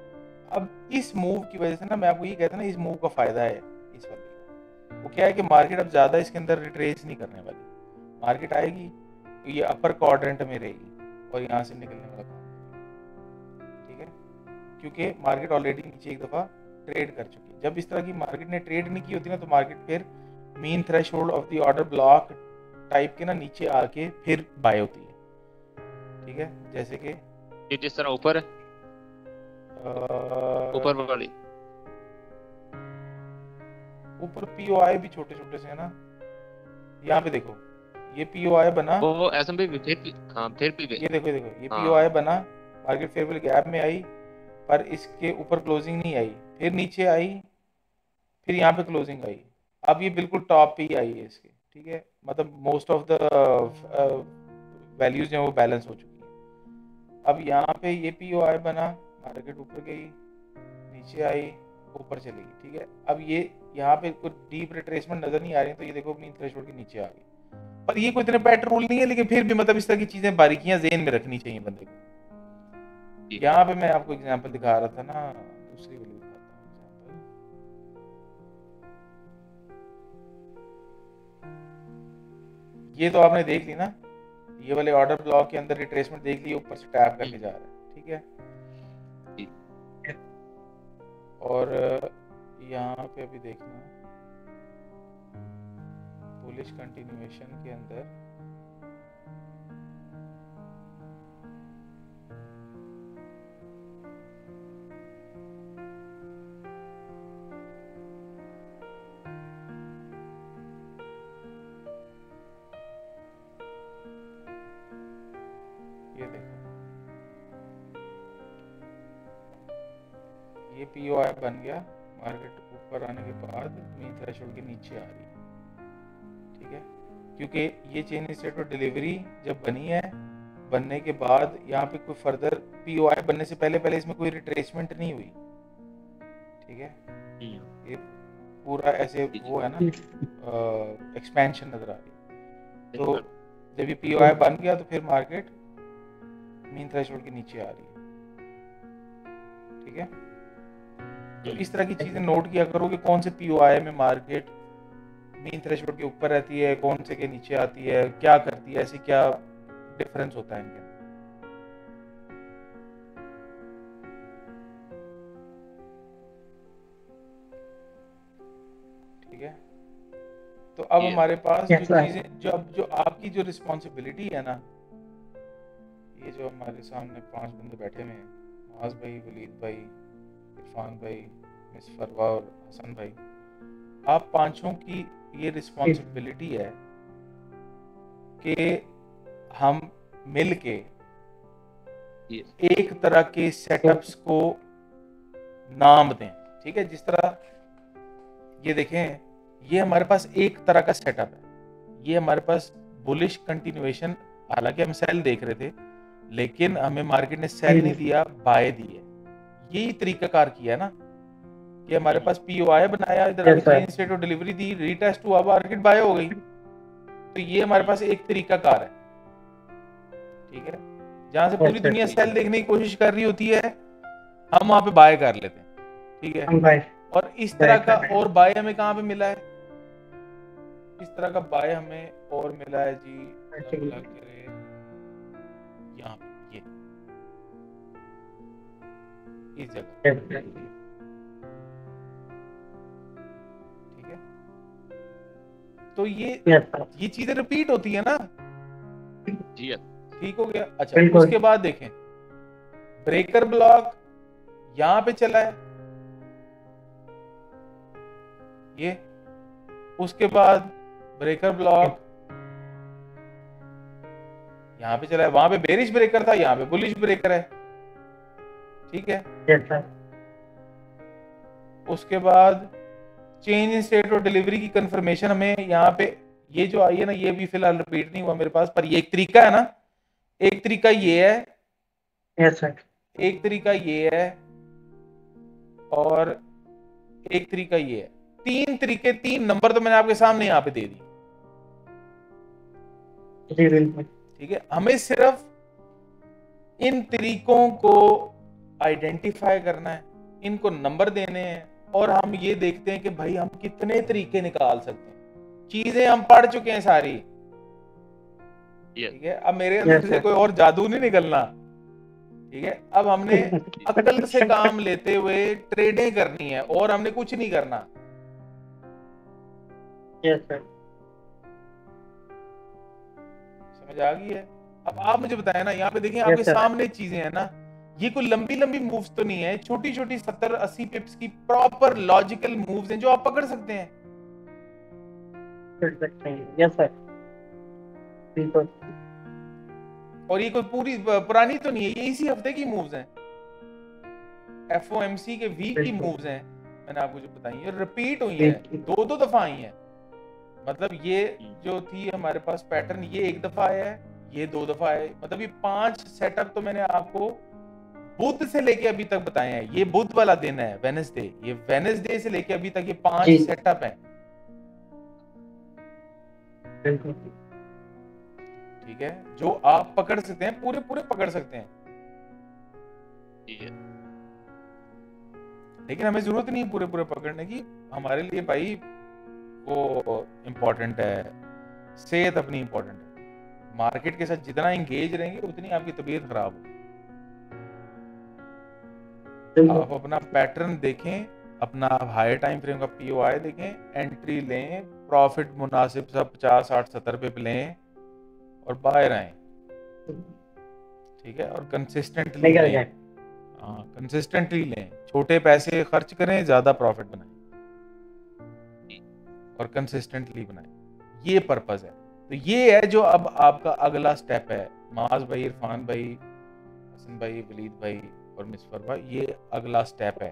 अब इस मूव की वजह से ना, मैं आपको ये कहता ना, इस मूव का फायदा है इस वाले का, वो क्या है कि मार्केट अब ज्यादा इसके अंदर रिट्रेस नहीं करने वाली, मार्केट आएगी तो ये अपर क्वाड्रेंट में रहेगी और यहाँ से निकलने वाला काम, ठीक है, क्योंकि मार्केट ऑलरेडी नीचे एक दफा ट्रेड कर चुकी है। जब इस तरह की मार्केट ने ट्रेड नहीं की होती ना, तो मार्केट फिर mean threshold of the order block type के ना नीचे आके फिर बाय होती है, ठीक है, जैसे कि जिस तरह ऊपर है, ऊपर वाली, ऊपर पीओआई भी छोटे छोटे से है ना, यहाँ पे देखो ये पीओआई बना, वो एसएमपी भी फिर भी ये देखो ये पीओआई बना, मार्केट फेवरेबल गैप में आई, पर इसके ऊपर क्लोजिंग नहीं आई, फिर नीचे आई, फिर यहाँ पे क्लोजिंग आई, अब ये बिल्कुल टॉप पे ही आई है इसके, ठीक है, मतलब मोस्ट ऑफ द वैल्यूज जो है वो बैलेंस हो चुकी है। अब यहाँ पे ये पीओआई बना, मार्केट ऊपर गई, नीचे आई, ऊपर चलेगी, ठीक है। अब ये यहाँ पे कुछ डीप रिट्रेसमेंट नजर नहीं आ रही, तो ये देखो मीन थ्रेशोल्ड के नीचे आ गई। पर ये कोई इतने बेटर रूल नहीं है, लेकिन फिर भी मतलब इस तरह की चीजें बारीकियां ज़हन में रखनी चाहिए बंदे को। यहाँ पे मैं आपको एग्जांपल दिखा रहा था ना, दूसरी वाली दिखाता हूँ एग्जांपल। ये तो आपने देख ली ना, ये वाले ऑर्डर ब्लॉक के अंदर रिट्रेसमेंट देख ली, ऊपर से टैप करके जा रहा है, ठीक है। और यहाँ पे अभी देखना बुलिश कंटिन्यूएशन के अंदर ये देखो, ये पीओआई बन गया, मार्केट ऊपर आने के बाद मीन थ्रेशोल्ड के नीचे आ रही है, ठीक है। क्योंकि ये चेन स्टेट ऑफ डिलीवरी जब बनी है, बनने के बाद यहाँ पे कोई फर्दर पीओआई बनने से पहले इसमें कोई रिट्रेसमेंट नहीं हुई, ठीक है। ये पूरा ऐसे वो है ना, एक्सपेंशन नजर आ रही है। तो जब ये पीओआई बन गया तो फिर मार्केट मीन थ्रेशोल्ड के नीचे आ रही है, ठीक है। तो इस तरह की चीजें नोट किया करो कि कौन से पीओआई में मार्केट मीन थ्रेशोल्ड के ऊपर रहती है, कौन से के नीचे आती है, क्या करती है, ऐसे क्या डिफरेंस होता है इनके अंदर। ठीक है। तो अब हमारे पास जो चीजें, जो आपकी जो रिस्पॉन्सिबिलिटी है ना, ये जो हमारे सामने 5 बंदे बैठे हुए हैं, नवाज भाई, वलीद भाई, इरफान भाई, मिस फरवा और हसन भाई, आप पांचों की ये रिस्पॉन्सिबिलिटी है कि हम मिलके एक तरह के सेटअप्स को नाम दें, ठीक है। जिस तरह ये देखें, ये हमारे पास एक तरह का सेटअप है, ये हमारे पास बुलिश कंटिन्यूएशन, हालांकि हम सेल देख रहे थे लेकिन हमें मार्केट ने सेल नहीं दिया, बाय दी है। यही तरीकाकार किया है ना कि हमारे पास पीओआई बनाया, इधर chain state of delivery the, retest हुआ, मार्केट बाय हो गई। तो ये हमारे पास एक तरीकाकार है, ठीक है। जहां से पूरी दुनिया सेल देखने की कोशिश कर रही होती है, हम वहां पे बाय कर लेते हैं, ठीक है। और इस तरह का और बाय हमें कहां पे मिला है, इस तरह का बाय हमें और मिला है जी, यहाँ पे ये इस जगह, ठीक है। तो ये चीजें रिपीट होती है ना जी, ठीक हो गया। अच्छा, उसके बाद देखें, ब्रेकर ब्लॉक यहां पे चला है ये, उसके बाद ब्रेकर ब्लॉक यहां पे चला है, वहां पे बेरिश ब्रेकर था, यहां पे बुलिश ब्रेकर है, ठीक है। उसके बाद change in state of delivery की कंफर्मेशन हमें यहाँ पे ये जो आई है ना, ये भी फिलहाल रिपीट नहीं हुआ मेरे पास, पर ये एक तरीका है ना, एक तरीका ये है, यस सर, एक तरीका ये है और एक तरीका ये है। 3 तरीके, 3 नंबर तो मैंने आपके सामने यहाँ पे दे दी, ठीक है। हमें सिर्फ इन तरीकों को आइडेंटिफाई करना है, इनको नंबर देने हैं, और हम ये देखते हैं कि भाई हम कितने तरीके निकाल सकते हैं। चीजें हम पढ़ चुके हैं सारी, ठीक है। अब मेरे अंदर से कोई और जादू नहीं निकलना, ठीक है। अब हमने अकल से काम लेते हुए ट्रेडिंग करनी है और हमने कुछ नहीं करना, समझ आ गई है। अब आप मुझे बताएं ना, यहाँ पे देखिए आपके सामने चीजें हैं ना, ये कोई लंबी लंबी मूव्स तो नहीं है, छोटी छोटी 70-80 पिप्स की प्रॉपर लॉजिकल मूव्स हैं जो आप पकड़ सकते हैं। यस सर, बिल्कुल। और ये कोई पूरी पुरानी तो नहीं है, ये इसी हफ्ते की मूव्स हैं, FOMC के वीक की मूव्स हैं, मैंने आपको जो बताई है, रिपीट हुई है, 2-2 दफा आई है। मतलब ये जो थी हमारे पास पैटर्न, ये 1 दफा आया है, ये 2 दफा आया है, मतलब ये 5 सेटअप तो मैंने आपको बुध से लेके अभी तक बताए हैं, ये बुध वाला दिन है वेनसडे, ये वेनसडे से लेके अभी तक ये 5 जी। सेटअप हैं, बिल्कुल। ठीक है, जो आप पकड़ सकते हैं, पूरे पूरे पकड़ सकते हैं, ठीक है। लेकिन हमें जरूरत नहीं है पूरे पूरे पकड़ने की। हमारे लिए भाई वो इम्पोर्टेंट है, सेहत अपनी इम्पोर्टेंट है। मार्केट के साथ जितना एंगेज रहेंगे उतनी आपकी तबीयत खराब होगी। आप अपना पैटर्न देखें, अपना हाई टाइम फ्रेम का पीओआई देखें, एंट्री लें, प्रॉफिट मुनासिब सब 50 60 70 पे लें और बाहर आए, ठीक है, और कंसिस्टेंटली निकल लें। जाए। हाँ, कंसिस्टेंटली लें, छोटे पैसे खर्च करें, ज्यादा प्रॉफिट बनाएं और कंसिस्टेंटली बनाएं, ये पर्पस है। तो ये है जो अब आपका अगला स्टेप है। माज भाई, इरफान भाई, हसन भाई, वलीद भाई और मिसफर भाई, ये अगला स्टेप है,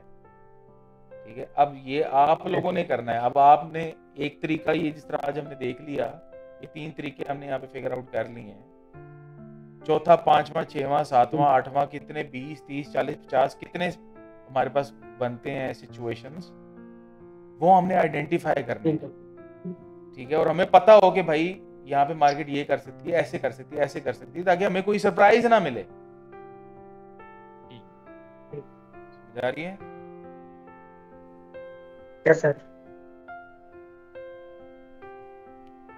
ठीक है। अब ये आप लोगों ने करना है। अब आपने एक तरीका, ये जिस तरह आज हमने देख लिया, ये 3 तरीके हमने यहाँ पे फिगर आउट कर लिए हैं। चौथा, पांचवा, छठवां, सातवां, आठवां, कितने 20 30 40 50 कितने हमारे पास बनते हैं सिचुएशंस, वो हमने आइडेंटिफाई करने हैं, ठीक है। और हमें पता हो कि भाई यहाँ पे मार्केट ये कर सकती है, ऐसे कर सकती है, ऐसे कर सकती है, ताकि हमें कोई सरप्राइज ना मिले। समझ आ रही है? Yes sir.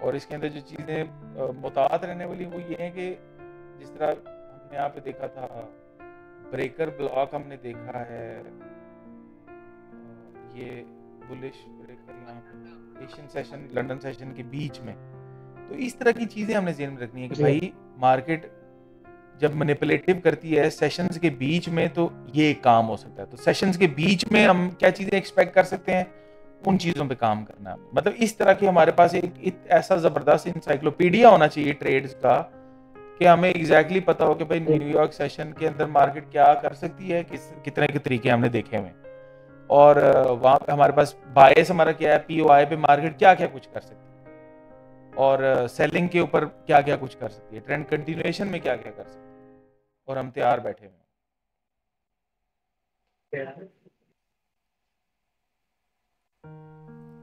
और इसके अंदर जो चीजें मुतात रहने वाली वो ये है कि जिस तरह हमने यहाँ पे देखा था, ब्रेकर ब्लॉक हमने देखा है, ये बुलिश ब्रेकर यहाँ पे एशियन सेशन लंदन सेशन के बीच में। तो इस तरह की चीजें हमने ज़हन में रखनी है कि भाई मार्केट जब मैनिपुलेटिव करती है सेशंस के बीच में, तो ये काम हो सकता है। तो सेशंस के बीच में हम क्या चीजें एक्सपेक्ट कर सकते हैं, उन चीजों पे काम करना है। मतलब इस तरह की हमारे पास एक ऐसा जबरदस्त इंसाइक्लोपीडिया होना चाहिए ट्रेड्स का कि हमें एग्जैक्टली पता हो कि भाई न्यूयॉर्क सेशन के अंदर मार्केट क्या कर सकती है, कितने के तरीके हमने देखे हुए, और वहां पे हमारे पास बायस हमारा क्या है, पीओआई पे मार्केट क्या क्या कुछ कर सकती है, और सेलिंग के ऊपर क्या क्या कुछ कर सकती है, ट्रेंड कंटिन्यूएशन में क्या क्या कर सकती है, और हम तैयार बैठे हुए हैं,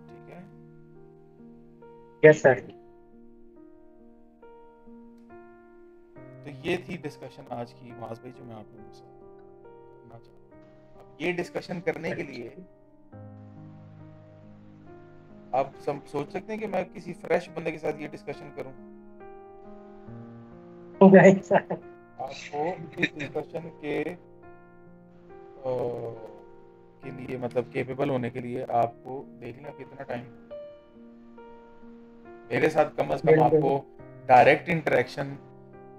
ठीक है। Yes sir. तो ये थी डिस्कशन आज की माज भाई, जो मैं आप लोगों से करना चाहता हूँ। अब ये डिस्कशन करने के लिए आप सब सोच सकते हैं कि मैं किसी फ्रेश बंदे के साथ ये डिस्कशन करूं। आपको इस डिस्कशन के लिए मतलब केपेबल होने के लिए आपको देखना कितना टाइम, मेरे साथ कम से कम आपको डायरेक्ट इंटरेक्शन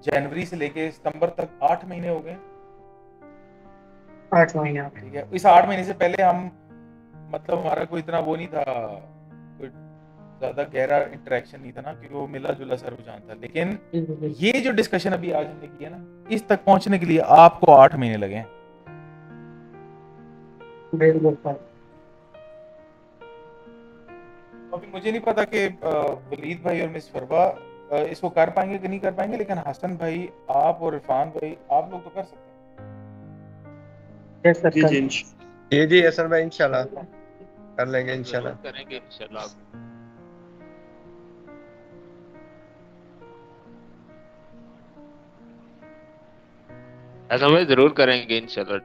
जनवरी से लेके सितंबर तक 8 महीने हो गए। 8 महीने, ठीक है। इस 8 महीने से पहले हम मतलब हमारा कोई इतना वो नहीं था, कोई ज्यादा गहरा इंटरेक्शन नहीं था ना, क्योंकि वो मिला जुला सा रुझान था। लेकिन ये जो डिस्कशन अभी आज हमने किया ना, इस तक पहुंचने के लिए आपको 8 महीने लगे हैं। अभी मुझे नहीं पता कि वलीद भाई और मिस फरवा इसको कर पाएंगे कि नहीं कर पाएंगे, लेकिन हसन भाई, आप और इरफान भाई, आप लोग तो कर सकते हैं। जी हसन भाई, इंशाल्लाह कर लेंगे, इंशाल्लाह करेंगे इंशाल्लाह। ऐसा हम जरूर करेंगे इंशाल्लाह।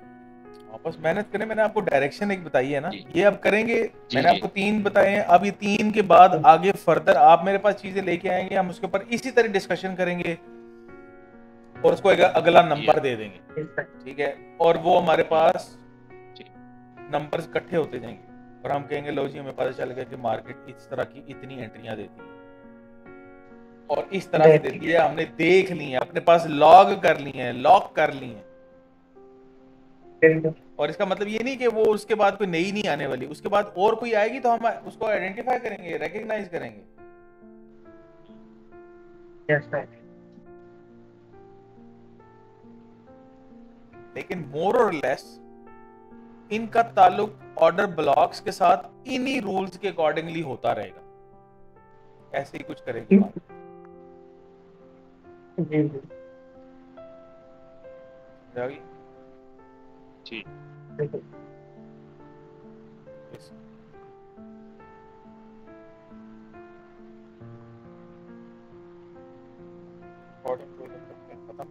बस मेहनत करें। मैंने आपको डायरेक्शन एक बताई है ना, ये अब करेंगे। मैंने आपको 3 बताए हैं, अब ये 3 के बाद आगे फर्दर आप मेरे पास चीजें लेके आएंगे, हम उसके ऊपर इसी तरह डिस्कशन करेंगे और उसको अगला नंबर दे देंगे, ठीक है। और वो हमारे पास नंबर्स इकट्ठे होते जाएंगे और हम कहेंगे लो जी, हमें पता चल गया कि मार्केट इस तरह की इतनी एंट्रियां देती है और इस तरह से देती है, हमने देख ली है, अपने पास लॉग कर ली है, लॉक कर ली है। और इसका मतलब ये नहीं कि वो उसके बाद कोई नई नहीं आने वाली, उसके बाद और कोई आएगी तो हम उसको आइडेंटिफाई करेंगे, रिकॉग्नाइज करेंगे। लेकिन मोर और लेस इनका ताल्लुक ऑर्डर ब्लॉक्स के साथ इन्हीं रूल्स के अकॉर्डिंगली होता रहेगा, ऐसे ही कुछ करेंगे बात। जी देखिए इस रिकॉर्डिंग को खत्म।